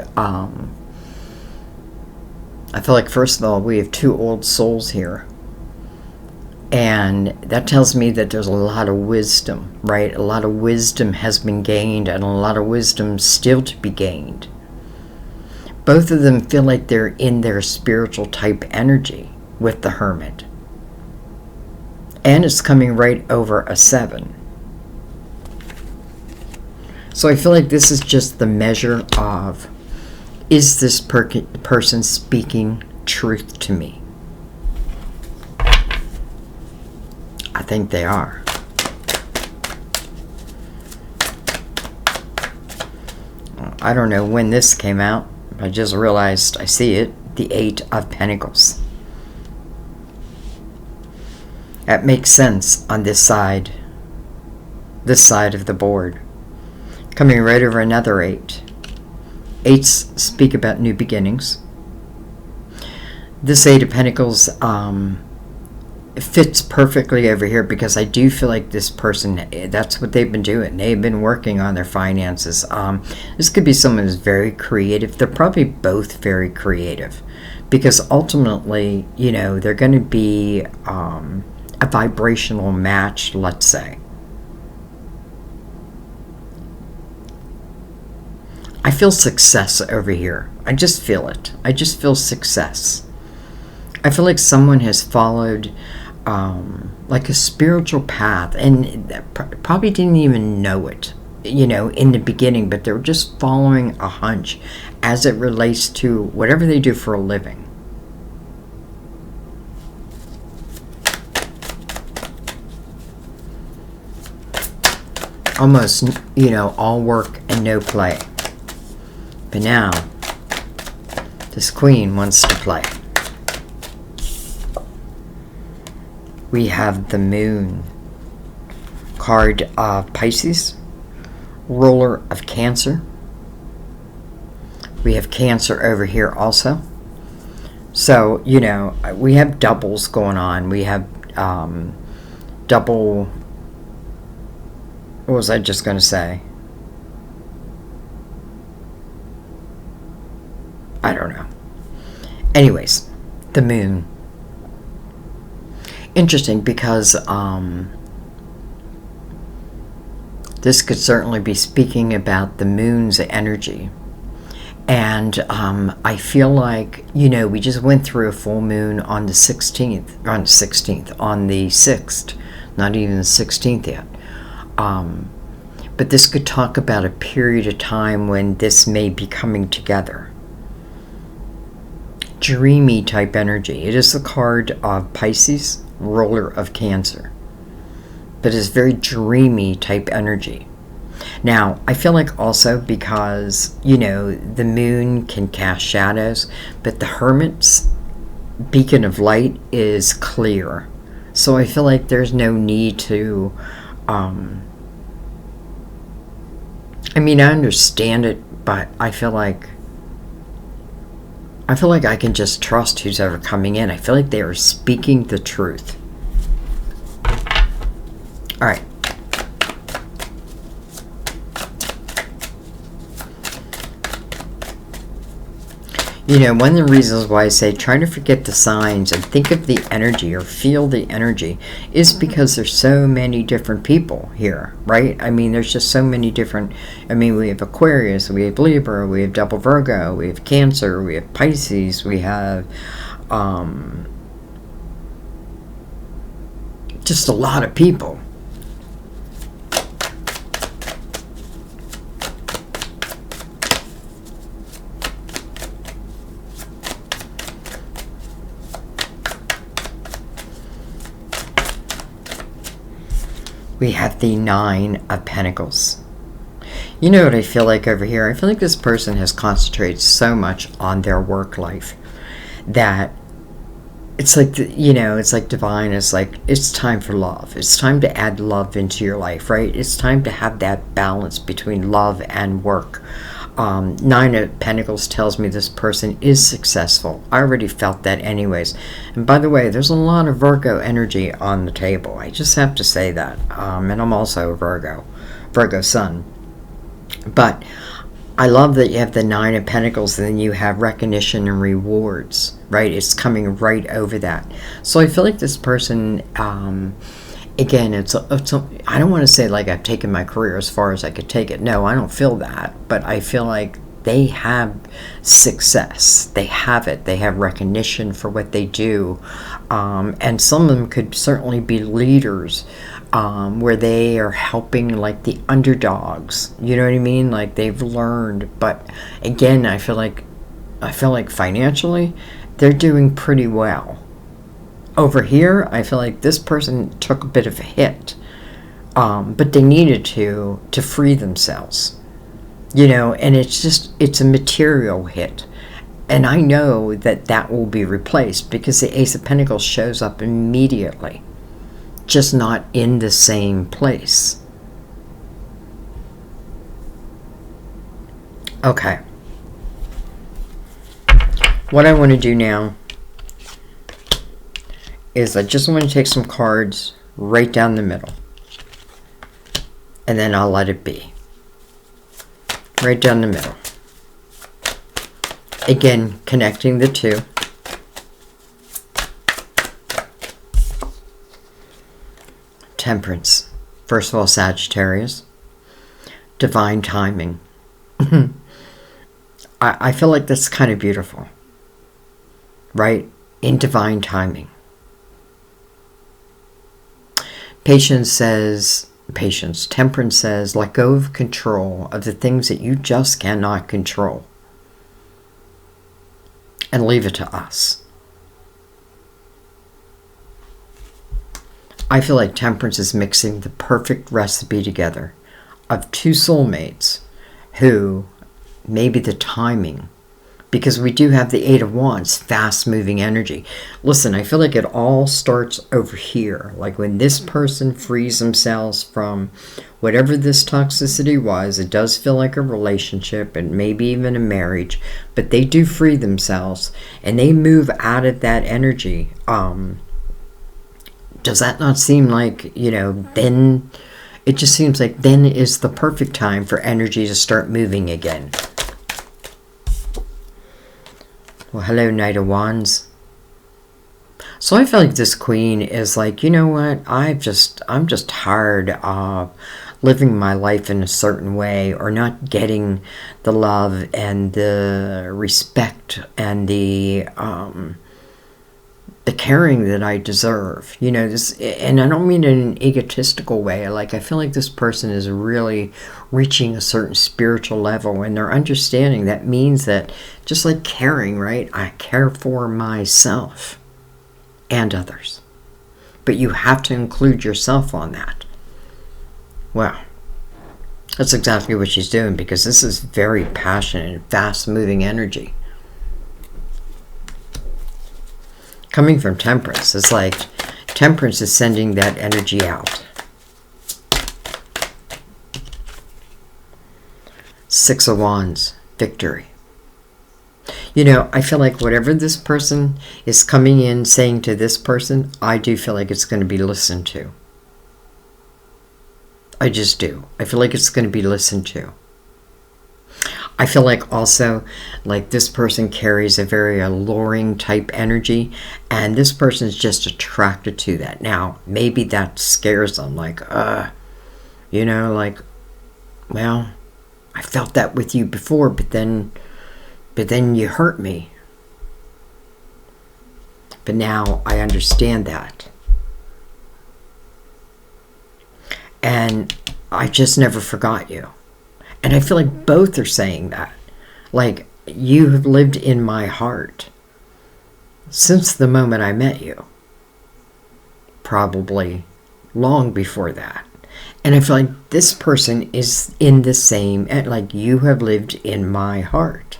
first of all, we have two old souls here, and that tells me that there's a lot of wisdom, right? A lot of wisdom has been gained, and a lot of wisdom still to be gained. Both of them feel like they're in their spiritual type energy with the Hermit. And it's coming right over a 7. So I feel like this is just the measure of, is this person speaking truth to me? I think they are. I don't know when this came out. I just realized I see it, the 8 of Pentacles. That makes sense on this side of the board. Coming right over another 8. 8s speak about new beginnings. This Eight of Pentacles fits perfectly over here because I do feel like this person, that's what they've been doing. They've been working on their finances. This could be someone who's very creative. They're probably both very creative because ultimately, you know, they're going to be a vibrational match, let's say. I feel success over here. I just feel it. I just feel success. I feel like someone has followed like a spiritual path and probably didn't even know it, you know, in the beginning, but they're just following a hunch as it relates to whatever they do for a living. Almost, you know, all work and no play. But now, this Queen wants to play. We have the Moon, card of Pisces, ruler of Cancer. We have Cancer over here also. So, you know, we have doubles going on. We have double, what was I just going to say? I don't know. Anyways, the Moon. Interesting because this could certainly be speaking about the Moon's energy. And I feel like, you know, we just went through a full moon on the 16th, on the 6th, not even the 16th yet. But this could talk about a period of time when this may be coming together. Dreamy type energy. It is the card of Pisces, ruler of Cancer, but it's very dreamy type energy. Now, I feel like also because, you know, the Moon can cast shadows, but the Hermit's beacon of light is clear. So I feel like there's no need to, I mean, I understand it, but I feel like I can just trust who's ever coming in. I feel like they are speaking the truth. All right. You know, one of the reasons why I say try to forget the signs and think of the energy or feel the energy is because there's so many different people here, right? I mean, there's just so many different, I mean, we have Aquarius, we have Libra, we have double Virgo, we have Cancer, we have Pisces, we have just a lot of people. We have the Nine of Pentacles. You know what I feel like over here? I feel like this person has concentrated so much on their work life that it's like, you know, it's like divine. It's like, it's time for love. It's time to add love into your life, right? It's time to have that balance between love and work. Nine of Pentacles tells me this person is successful. I already felt that anyways. And by the way, there's a lot of Virgo energy on the table. I just have to say that. And I'm also a Virgo sun. But I love that you have the Nine of Pentacles and then you have recognition and rewards, right? It's coming right over that. So I feel like this person, again, I don't want to say like I've taken my career as far as I could take it. No, I don't feel that. But I feel like they have success. They have it. They have recognition for what they do. And some of them could certainly be leaders where they are helping like the underdogs. You know what I mean? Like they've learned. But again, I feel like financially, they're doing pretty well. Over here, I feel like this person took a bit of a hit, but they needed to free themselves, you know, and it's a material hit. And I know that will be replaced because the Ace of Pentacles shows up immediately, just not in the same place. Okay. What I want to do now is I just want to take some cards right down the middle. And then I'll let it be. Right down the middle. Again, connecting the two. Temperance. First of all, Sagittarius. Divine timing. I feel like that's kind of beautiful. Right? In divine timing. Temperance says, let go of control of the things that you just cannot control. And leave it to us. I feel like Temperance is mixing the perfect recipe together of two soulmates who, maybe the timing, because we do have the Eight of Wands, fast-moving energy. Listen, I feel like it all starts over here. Like when this person frees themselves from whatever this toxicity was, it does feel like a relationship and maybe even a marriage, but they do free themselves and they move out of that energy. Does that not seem like, then it just seems like then is the perfect time for energy to start moving again. Well, hello, Knight of Wands. So I feel like this Queen is like, you know what? I'm just tired of living my life in a certain way or not getting the love and the respect and the caring that I deserve. And I don't mean it in an egotistical way. Like, I feel like this person is really reaching a certain spiritual level and they're understanding that means that just like caring, right? I care for myself and others. But you have to include yourself on that. Well, that's exactly what she's doing because this is very passionate and fast-moving energy. Coming from Temperance, it's like Temperance is sending that energy out. Six of Wands, victory. I feel like whatever this person is coming in saying to this person, I do feel like it's going to be listened to. I just do. I feel like it's going to be listened to. I feel like also, like this person carries a very alluring type energy, and this person is just attracted to that. Now, maybe that scares them, like, well, I felt that with you before, but then you hurt me. But now I understand that. And I just never forgot you. And I feel like both are saying that. Like, you have lived in my heart since the moment I met you. Probably long before that. And I feel like this person is in the same, like, you have lived in my heart.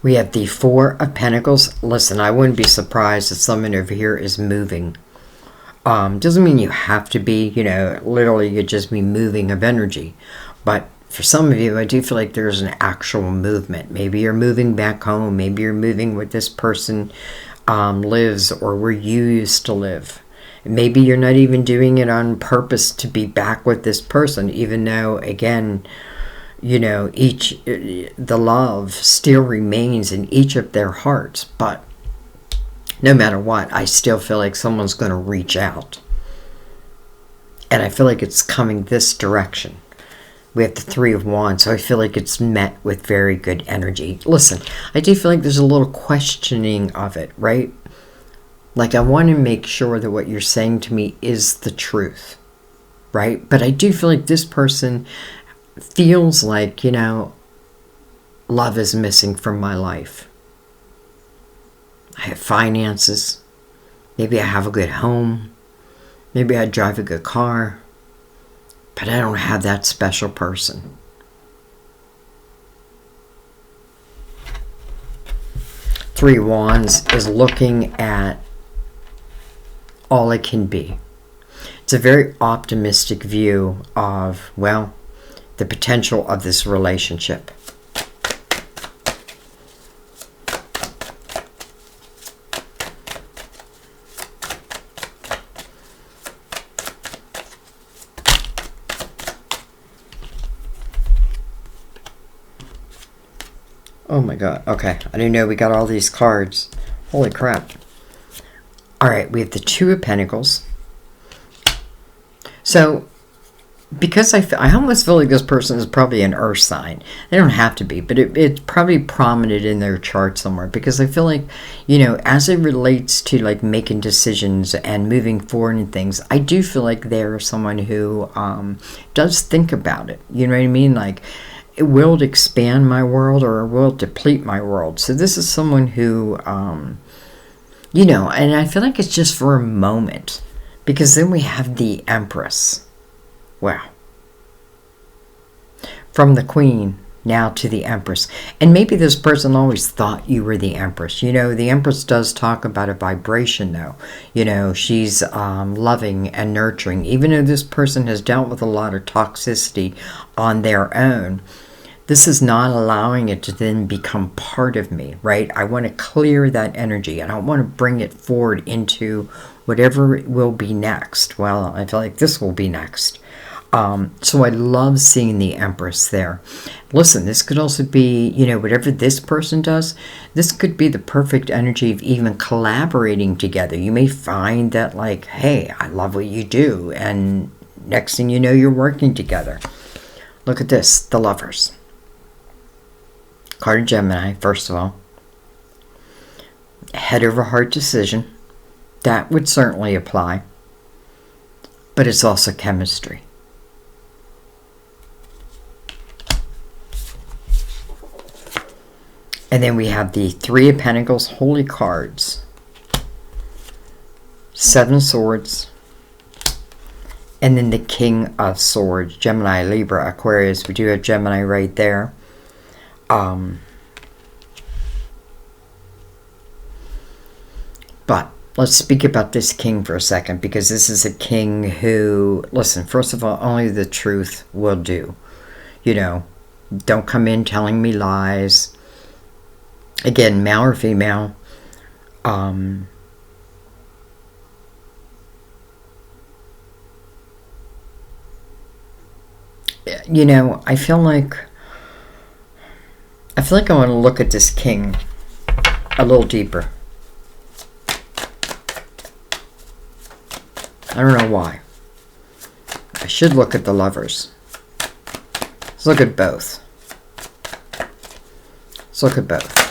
We have the Four of Pentacles. Listen, I wouldn't be surprised if someone over here is moving. Doesn't mean you have to be, literally you just be moving of energy. But for some of you, I do feel like there's an actual movement. Maybe you're moving back home. Maybe you're moving where this person lives or where you used to live. Maybe you're not even doing it on purpose to be back with this person, even though, again, the love still remains in each of their hearts. But no matter what, I still feel like someone's going to reach out. And I feel like it's coming this direction. We have the Three of Wands, so I feel like it's met with very good energy. Listen, I do feel like there's a little questioning of it, right? Like, I want to make sure that what you're saying to me is the truth, right? But I do feel like this person feels like, love is missing from my life. I have finances. Maybe I have a good home. Maybe I drive a good car. But I don't have that special person. Three of Wands is looking at all it can be. It's a very optimistic view of, well, the potential of this relationship. Oh my god. Okay. I didn't know we got all these cards. Holy crap. Alright, we have the Two of Pentacles. So, because I almost feel like this person is probably an earth sign. They don't have to be, but it's probably prominent in their chart somewhere. Because I feel like, you know, as it relates to like making decisions and moving forward and things, I do feel like they're someone who does think about it. You know what I mean? Like, will it expand my world or will it deplete my world? So this is someone who, you know, and I feel like it's just for a moment. Because then we have the Empress. Wow. From the Queen now to the Empress. And maybe this person always thought you were the Empress. You know, the Empress does talk about a vibration though. You know, she's loving and nurturing. Even though this person has dealt with a lot of toxicity on their own, this is not allowing it to then become part of me, right? I want to clear that energy. I don't want to bring it forward into whatever will be next. Well, I feel like this will be next. So I love seeing the Empress there. Listen, this could also be, you know, whatever this person does, this could be the perfect energy of even collaborating together. You may find that like, hey, I love what you do. And next thing you know, you're working together. Look at this, the Lovers. Card of Gemini, first of all. Head over heart decision. That would certainly apply. But it's also chemistry. And then we have the Three of Pentacles, Holy Cards. Seven of Swords. And then the King of Swords. Gemini, Libra, Aquarius. We do have Gemini right there. But let's speak about this king for a second, because this is a king who, listen, first of all, only the truth will do. You know, don't come in telling me lies. Again, male or female. You know, I feel like I want to look at this king a little deeper. I don't know why. I should look at the Lovers. Let's look at both. Let's look at both.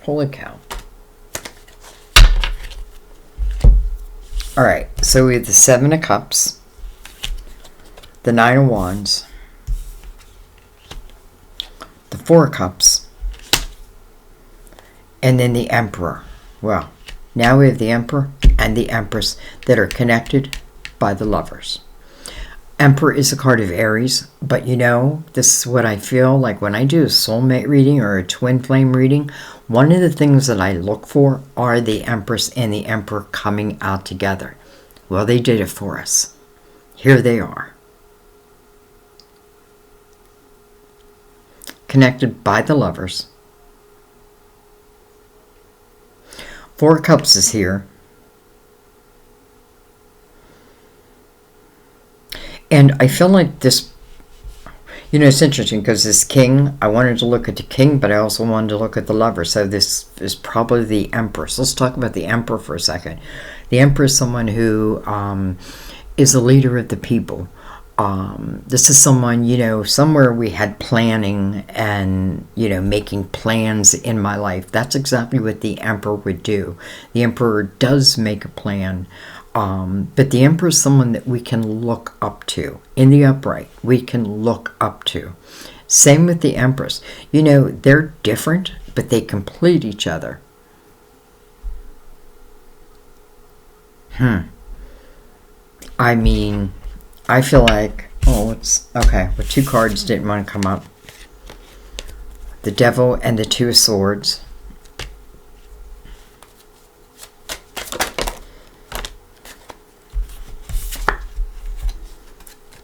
Holy cow. Alright, so we have the Seven of Cups, the Nine of Wands, the Four of Cups, and then the Emperor. Well, now we have the Emperor and the Empress that are connected by the Lovers. Emperor is a card of Aries, but you know, this is what I feel like when I do a soulmate reading or a twin flame reading. One of the things that I look for are the Empress and the Emperor coming out together. Well, they did it for us. Here they are. Connected by the Lovers. Four of Cups is here. And I feel like this, you know, it's interesting because this king, I wanted to look at the king, but I also wanted to look at the Lover. So this is probably the Empress. Let's talk about the Emperor for a second. The Emperor is someone who is the leader of the people. This is someone, you know, somewhere we had planning and, you know, making plans in my life. That's exactly what the Emperor would do. The Emperor does make a plan. But the Emperor is someone that we can look up to. In the upright, we can look up to. Same with the Empress. You know, they're different, but they complete each other. I mean, I feel like, oh, it's, okay, but two cards didn't want to come up. The Devil and the Two of Swords.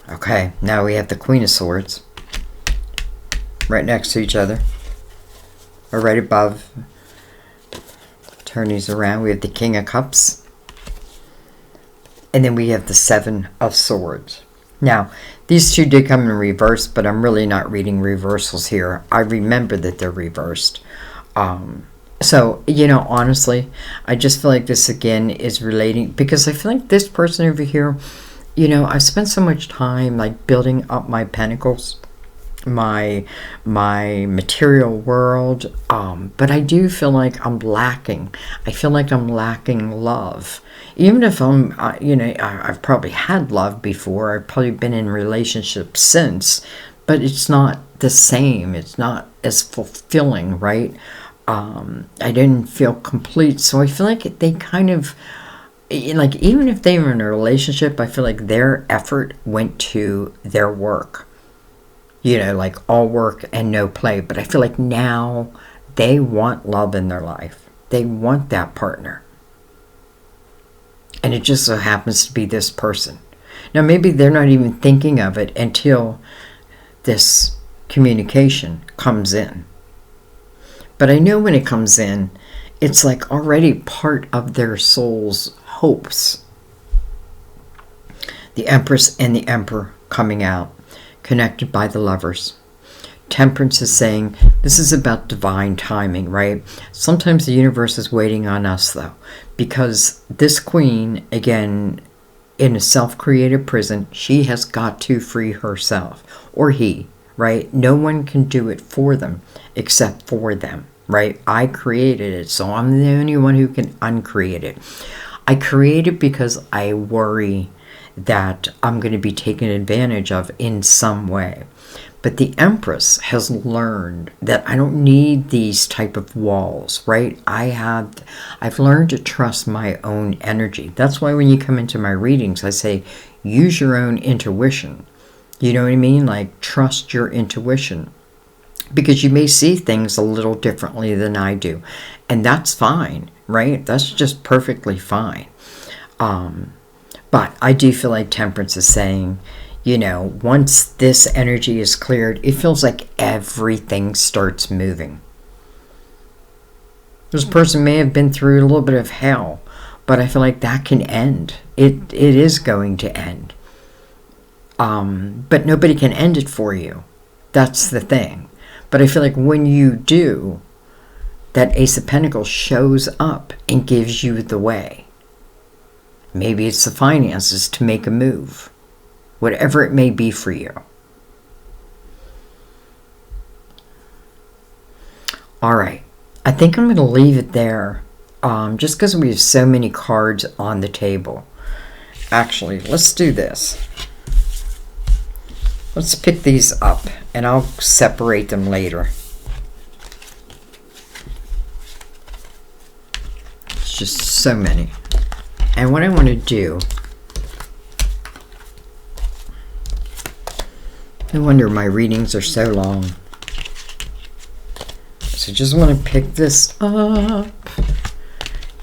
Okay, now we have the Queen of Swords right next to each other, or right above. Turn these around. We have the King of Cups, and then we have the Seven of Swords. Now, these two did come in reverse, but I'm really not reading reversals here. I remember that they're reversed. So, honestly, I just feel like this again is relating, because I feel like this person over here, I've spent so much time like building up my pentacles, my material world, but I do feel like I'm lacking. I feel like I'm lacking love. Even if I've probably had love before. I've probably been in relationships since, but it's not the same. It's not as fulfilling, right? I didn't feel complete, so I feel like they kind of, like, even if they were in a relationship, I feel like their effort went to their work. Like all work and no play. But I feel like now they want love in their life. They want that partner. And it just so happens to be this person. Now, maybe they're not even thinking of it until this communication comes in. But I know when it comes in, it's like already part of their soul's hopes. The Empress and the Emperor coming out, connected by the Lovers. Temperance is saying this is about divine timing, right? Sometimes the universe is waiting on us, though, because this queen, again, in a self-created prison, she has got to free herself, or he, right? No one can do it for them except for them, right? I created it, so I'm the only one who can uncreate it. I create it because I worry that I'm going to be taken advantage of in some way. But the Empress has learned that I don't need these type of walls, right? I've learned to trust my own energy. That's why when you come into my readings, I say, use your own intuition. You know what I mean? Like, trust your intuition. Because you may see things a little differently than I do. And that's fine, right? That's just perfectly fine. But I do feel like Temperance is saying, once this energy is cleared, it feels like everything starts moving. This person may have been through a little bit of hell, but I feel like that can end. It is going to end. But nobody can end it for you. That's the thing. But I feel like when you do, that Ace of Pentacles shows up and gives you the way. Maybe it's the finances to make a move. Whatever it may be for you. All right. I think I'm going to leave it there. Just because we have so many cards on the table. Actually, let's do this. Let's pick these up, and I'll separate them later. It's just so many. And what I want to do, no wonder my readings are so long. So just want to pick this up.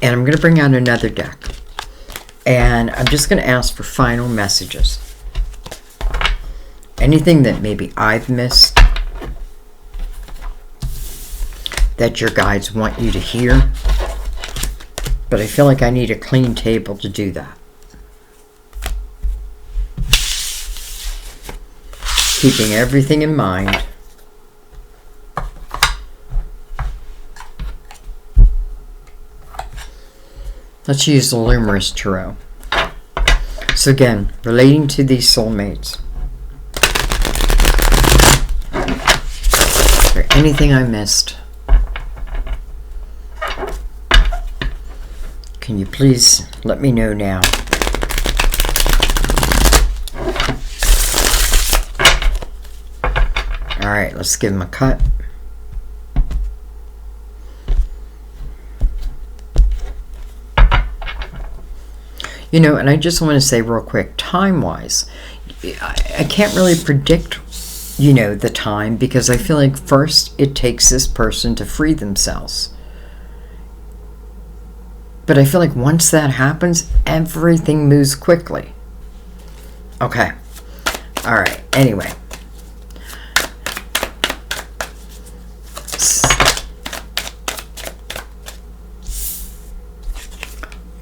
And I'm going to bring out another deck. And I'm just going to ask for final messages. Anything that maybe I've missed that your guides want you to hear. But I feel like I need a clean table to do that. Keeping everything in mind. Let's use the Luminous Tarot. So again, relating to these soulmates. Is there anything I missed? Can you please let me know now? All right, let's give them a cut. And I just want to say real quick, time-wise, I can't really predict, the time, because I feel like first it takes this person to free themselves. But I feel like once that happens, everything moves quickly. Okay. All right. Anyway.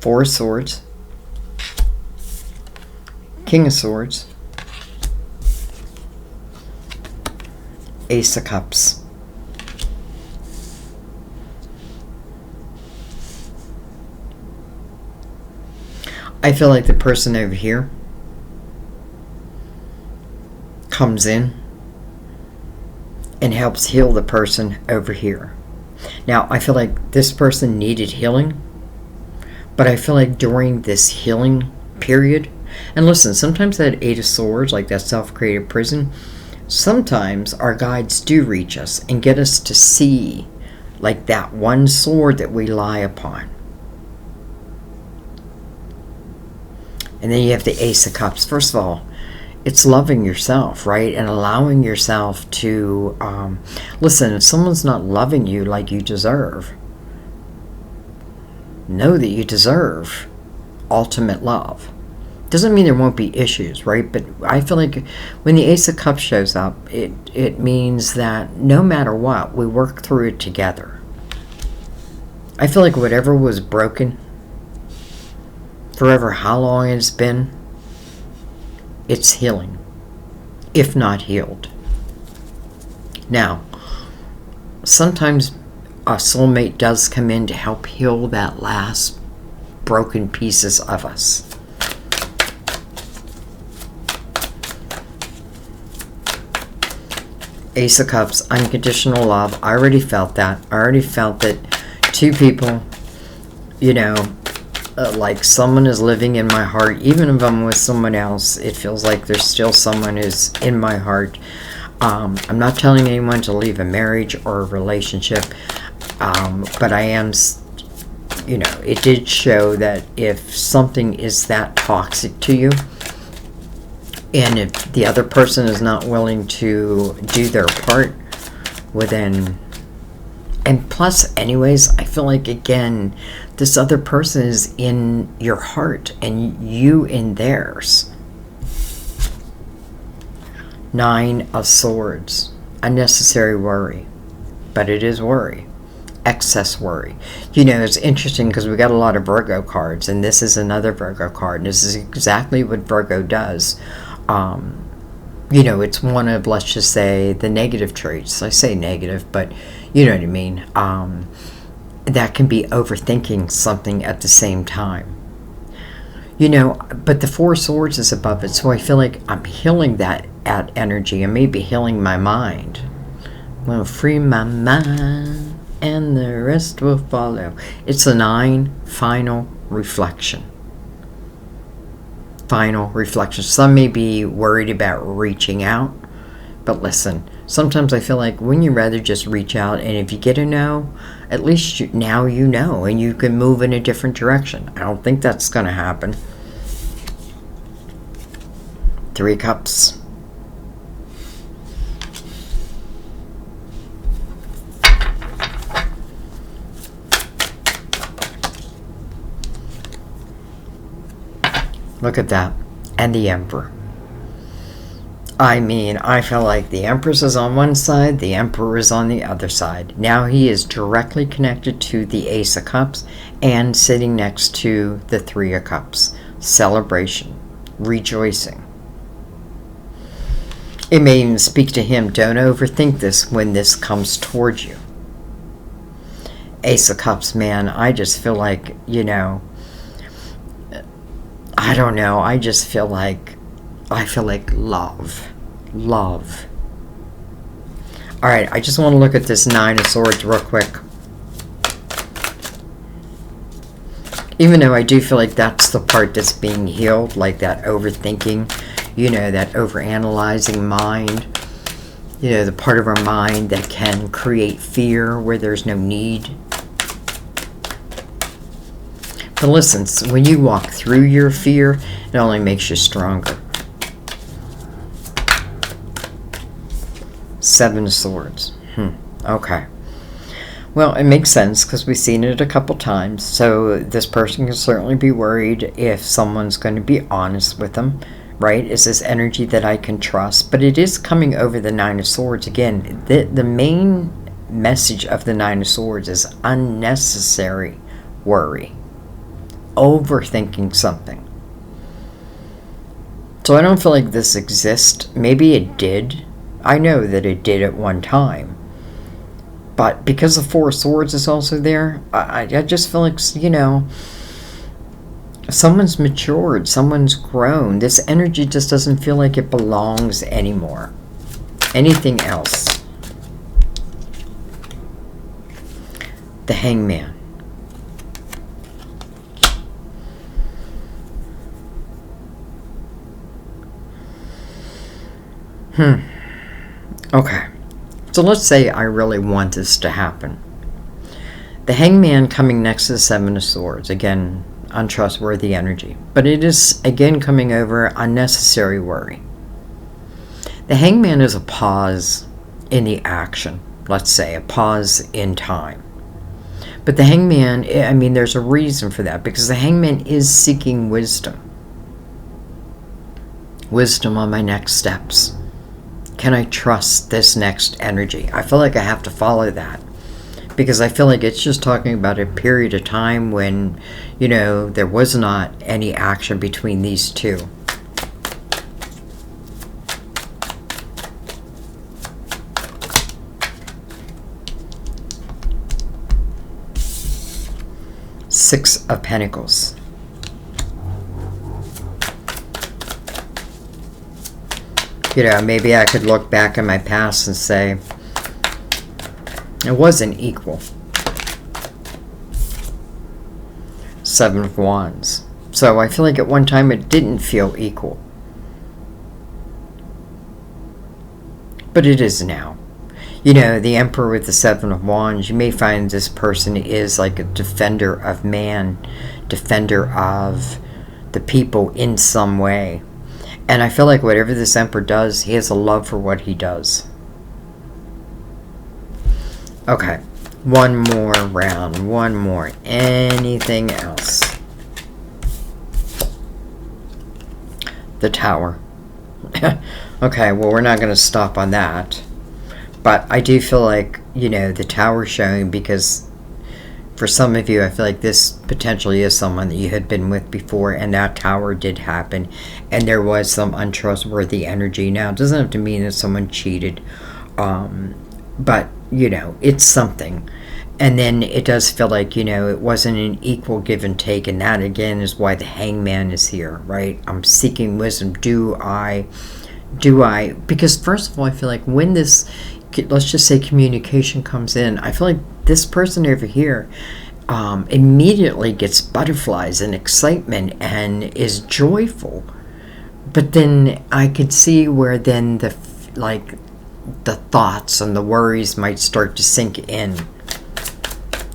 Four of Swords. King of Swords. Ace of Cups. I feel like the person over here comes in and helps heal the person over here. Now, I feel like this person needed healing, but I feel like during this healing period, and listen, sometimes that Eight of Swords, like that self-created prison, sometimes our guides do reach us and get us to see like that one sword that we lie upon. And then you have the Ace of Cups. First of all, it's loving yourself, right? And allowing yourself to, listen, if someone's not loving you like you deserve, know that you deserve ultimate love. Doesn't mean there won't be issues, right? But I feel like when the Ace of Cups shows up, it means that no matter what, we work through it together. I feel like whatever was broken, forever how long it's been, it's healing, if not healed. Now, sometimes a soulmate does come in to help heal that last broken pieces of us. Ace of Cups, unconditional love. I already felt that. I already felt that two people, you know, like someone is living in my heart. Even if I'm with someone else, it feels like there's still someone who's in my heart. I'm not telling anyone to leave a marriage or a relationship, but I am, you know, it did show that if something is that toxic to you, and if the other person is not willing to do their part, well then, and plus anyways, I feel like again, this other person is in your heart and you in theirs. Nine of Swords, unnecessary worry, but it is worry, excess worry. You know, it's interesting because we got a lot of Virgo cards, and this is another Virgo card, and this is exactly what Virgo does. You know, it's one of, let's just say, the negative traits. I say negative, but you know what I mean. That can be overthinking something at the same time. You know, but the Four of Swords is above it, so I feel like I'm healing that energy. I may be healing my mind. Well, free my mind, and the rest will follow. It's a 9, final reflection. Final reflection. Some may be worried about reaching out, but listen, sometimes I feel like wouldn't you rather just reach out, and if you get a no, at least now you know, and you can move in a different direction. I don't think that's going to happen. Three Cups. Look at that. And the Emperor. I mean, I feel like the Empress is on one side, the Emperor is on the other side. Now he is directly connected to the Ace of Cups and sitting next to the Three of Cups. Celebration. Rejoicing. It may even speak to him. Don't overthink this when this comes towards you. Ace of Cups, man, I just feel like, you know, I don't know. I just feel like, love. Love. All right, I just want to look at this Nine of Swords real quick. Even though I do feel like that's the part that's being healed, like that overthinking, you know, that overanalyzing mind, you know, the part of our mind that can create fear where there's no need. But listen, when you walk through your fear, it only makes you stronger. Seven of Swords. Okay. Well, it makes sense because we've seen it a couple times. So this person can certainly be worried if someone's going to be honest with them, right? Is this energy that I can trust? But it is coming over the Nine of Swords. Again, the main message of the Nine of Swords is unnecessary worry. Overthinking something. So I don't feel like this exists. Maybe it did I know that it did at one time. But because the Four of Swords is also there, I just feel like, someone's matured, someone's grown. This energy just doesn't feel like it belongs anymore. Anything else? The Hangman. Okay. So let's say I really want this to happen. The Hangman coming next to the Seven of Swords. Again, untrustworthy energy. But it is, again, coming over unnecessary worry. The Hangman is a pause in the action. Let's say a pause in time. But the Hangman, I mean, there's a reason for that. Because the Hangman is seeking wisdom. Wisdom on my next steps. Can I trust this next energy? I feel like I have to follow that. Because I feel like it's just talking about a period of time when, there was not any action between these two. Six of Pentacles. Maybe I could look back in my past and say, it wasn't equal. Seven of Wands. So I feel like at one time it didn't feel equal. But it is now. The Emperor with the Seven of Wands, you may find this person is like a defender of man, defender of the people in some way. And I feel like whatever this Emperor does, he has a love for what he does. Okay. One more round. One more. Anything else? The Tower. Okay, well, we're not going to stop on that. But I do feel like, the Tower showing, because for some of you, I feel like this potentially is someone that you had been with before, and that Tower did happen, and there was some untrustworthy energy. Now, it doesn't have to mean that someone cheated, but, it's something. And then it does feel like, it wasn't an equal give and take, and that, again, is why the Hangman is here, right? I'm seeking wisdom. Do I? Because, first of all, I feel like when this, let's just say communication comes in, I feel like this person over here immediately gets butterflies and excitement and is joyful. But then I could see where then the thoughts and the worries might start to sink in.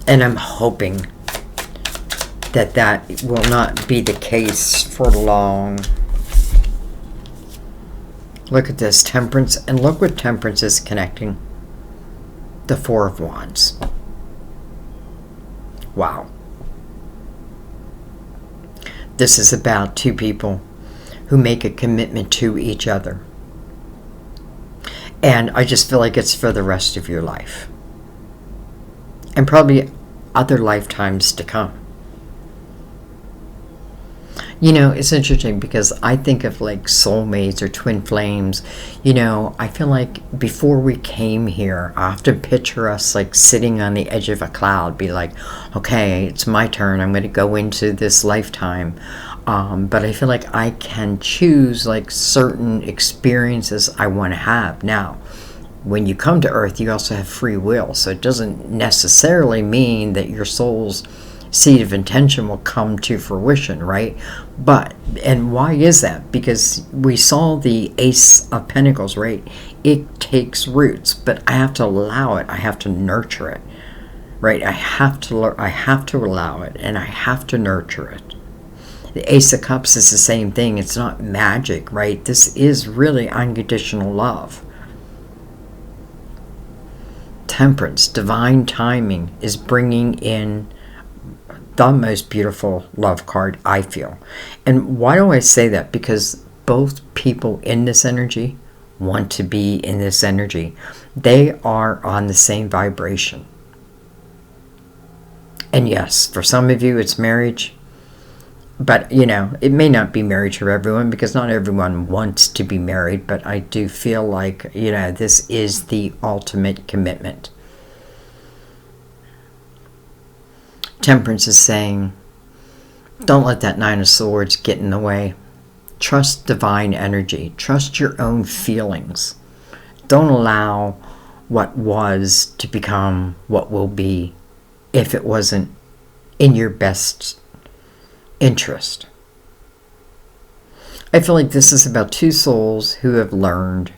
And I'm hoping that that will not be the case for long. Look at this, Temperance, and look what Temperance is connecting. The Four of Wands. Wow. This is about two people who make a commitment to each other. And I just feel like it's for the rest of your life. And probably other lifetimes to come. It's interesting because I think of like soulmates or twin flames. I feel like before we came here, I often picture us like sitting on the edge of a cloud, be like, okay, it's my turn. I'm going to go into this lifetime. But I feel like I can choose like certain experiences I want to have. Now, when you come to Earth, you also have free will. So it doesn't necessarily mean that your soul's seed of intention will come to fruition, right? But, and why is that? Because we saw the Ace of Pentacles, right? It takes roots, but I have to allow it. I have to nurture it, right? I have to allow it, and I have to nurture it. The Ace of Cups is the same thing. It's not magic, right? This is really unconditional love. Temperance, divine timing, is bringing in the most beautiful love card, I feel. And why do I say that? Because both people in this energy want to be in this energy. They are on the same vibration. And yes, for some of you it's marriage. But, you know, it may not be marriage for everyone because not everyone wants to be married. But I do feel like, you know, this is the ultimate commitment. Temperance is saying, don't let that Nine of Swords get in the way. Trust divine energy. Trust your own feelings. Don't allow what was to become what will be if it wasn't in your best interest. I feel like this is about two souls who have learned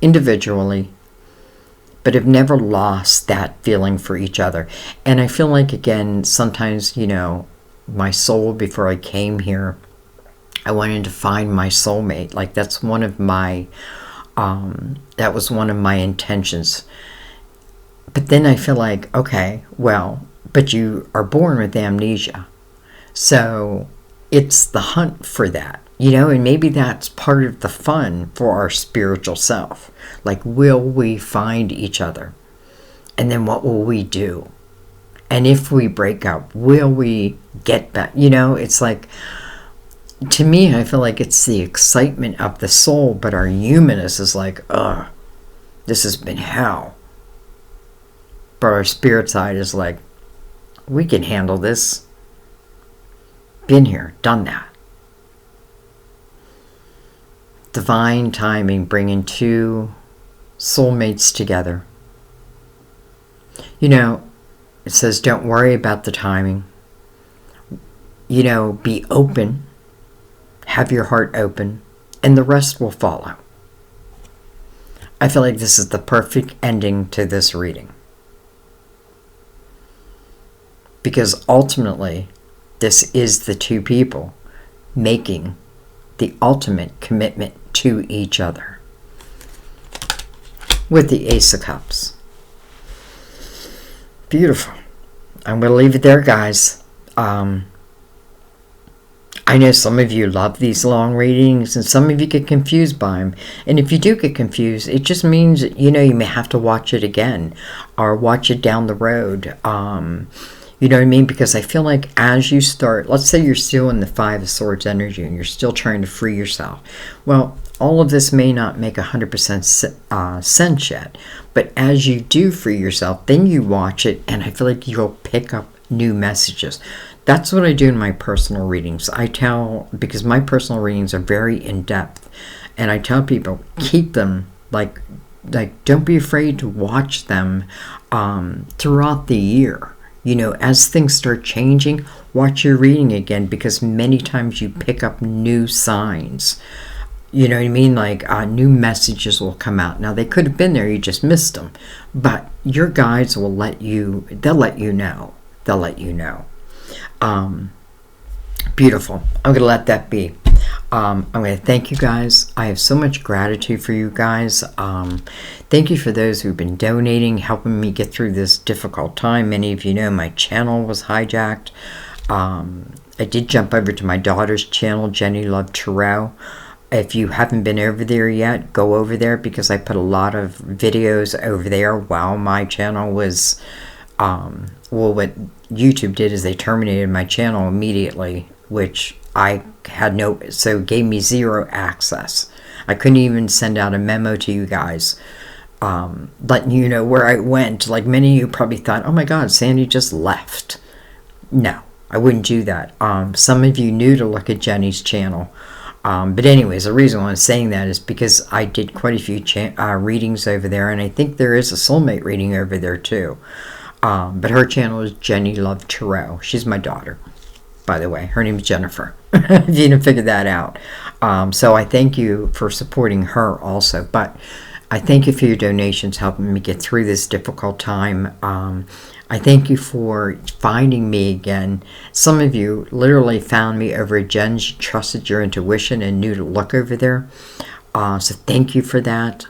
individually but have never lost that feeling for each other. And I feel like, again, sometimes, you know, my soul, before I came here, I wanted to find my soulmate. Like, that's one of my that was one of my intentions. But then I feel like, okay, well, but you are born with amnesia, so it's the hunt for that, you know. And maybe that's part of the fun for our spiritual self. Like, will we find each other? And then what will we do? And if we break up, will we get back? You know, it's like, to me, I feel like it's the excitement of the soul, but our humanness is like, ugh, this has been hell. But our spirit side is like, we can handle this. Been here, done that. Divine timing, bringing two soulmates together. You know, it says, don't worry about the timing. You know, be open. Have your heart open, and the rest will follow. I feel like this is the perfect ending to this reading. Because ultimately, this is the two people making the ultimate commitment to each other. With the Ace of Cups. Beautiful. I'm going to leave it there, guys. I know some of you love these long readings, and some of you get confused by them. And if you do get confused, it just means, you know, you may have to watch it again or watch it down the road. You know what I mean? Because I feel like as you start, let's say you're still in the Five of Swords energy and you're still trying to free yourself. Well, all of this may not make 100% sense yet. But as you do free yourself, then you watch it, and I feel like you'll pick up new messages. That's what I do in my personal readings. I tell, because my personal readings are very in-depth, and I tell people, keep them, like don't be afraid to watch them throughout the year. You know, as things start changing, watch your reading again, because many times you pick up new signs. You know what I mean? Like, new messages will come out. Now, they could have been there, you just missed them. But your guides will they'll let you know. They'll let you know. Beautiful. I'm going to let that be. I'm going to thank you guys. I have so much gratitude for you guys. Thank you for those who've been donating, helping me get through this difficult time. Many of you know my channel was hijacked. I did jump over to my daughter's channel, Jenny Love Tarot. If you haven't been over there yet, go over there, because I put a lot of videos over there while my channel was, well, what YouTube did is they terminated my channel immediately, which I had so it gave me zero access. I couldn't even send out a memo to you guys, letting you know where I went. Like, many of you probably thought, oh my God, Sandy just left. No, I wouldn't do that. Some of you knew to look at Jenny's channel. But anyways, the reason why I'm saying that is because I did quite a few readings over there, and I think there is a soulmate reading over there too. But her channel is Jenny Love Tarot. She's my daughter, by the way. Her name is Jennifer, if you didn't figure that out. So I thank you for supporting her also. But I thank you for your donations, helping me get through this difficult time. I thank you for finding me again. Some of you literally found me over at Jen's, trusted your intuition and knew to look over there. So thank you for that.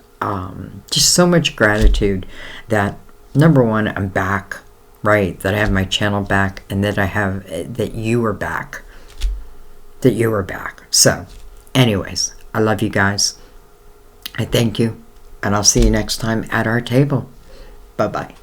Just so much gratitude that, number one, I'm back, right? That I have my channel back, and that you are back. That you are back. So, anyways, I love you guys. I thank you, and I'll see you next time at our table. Bye-bye.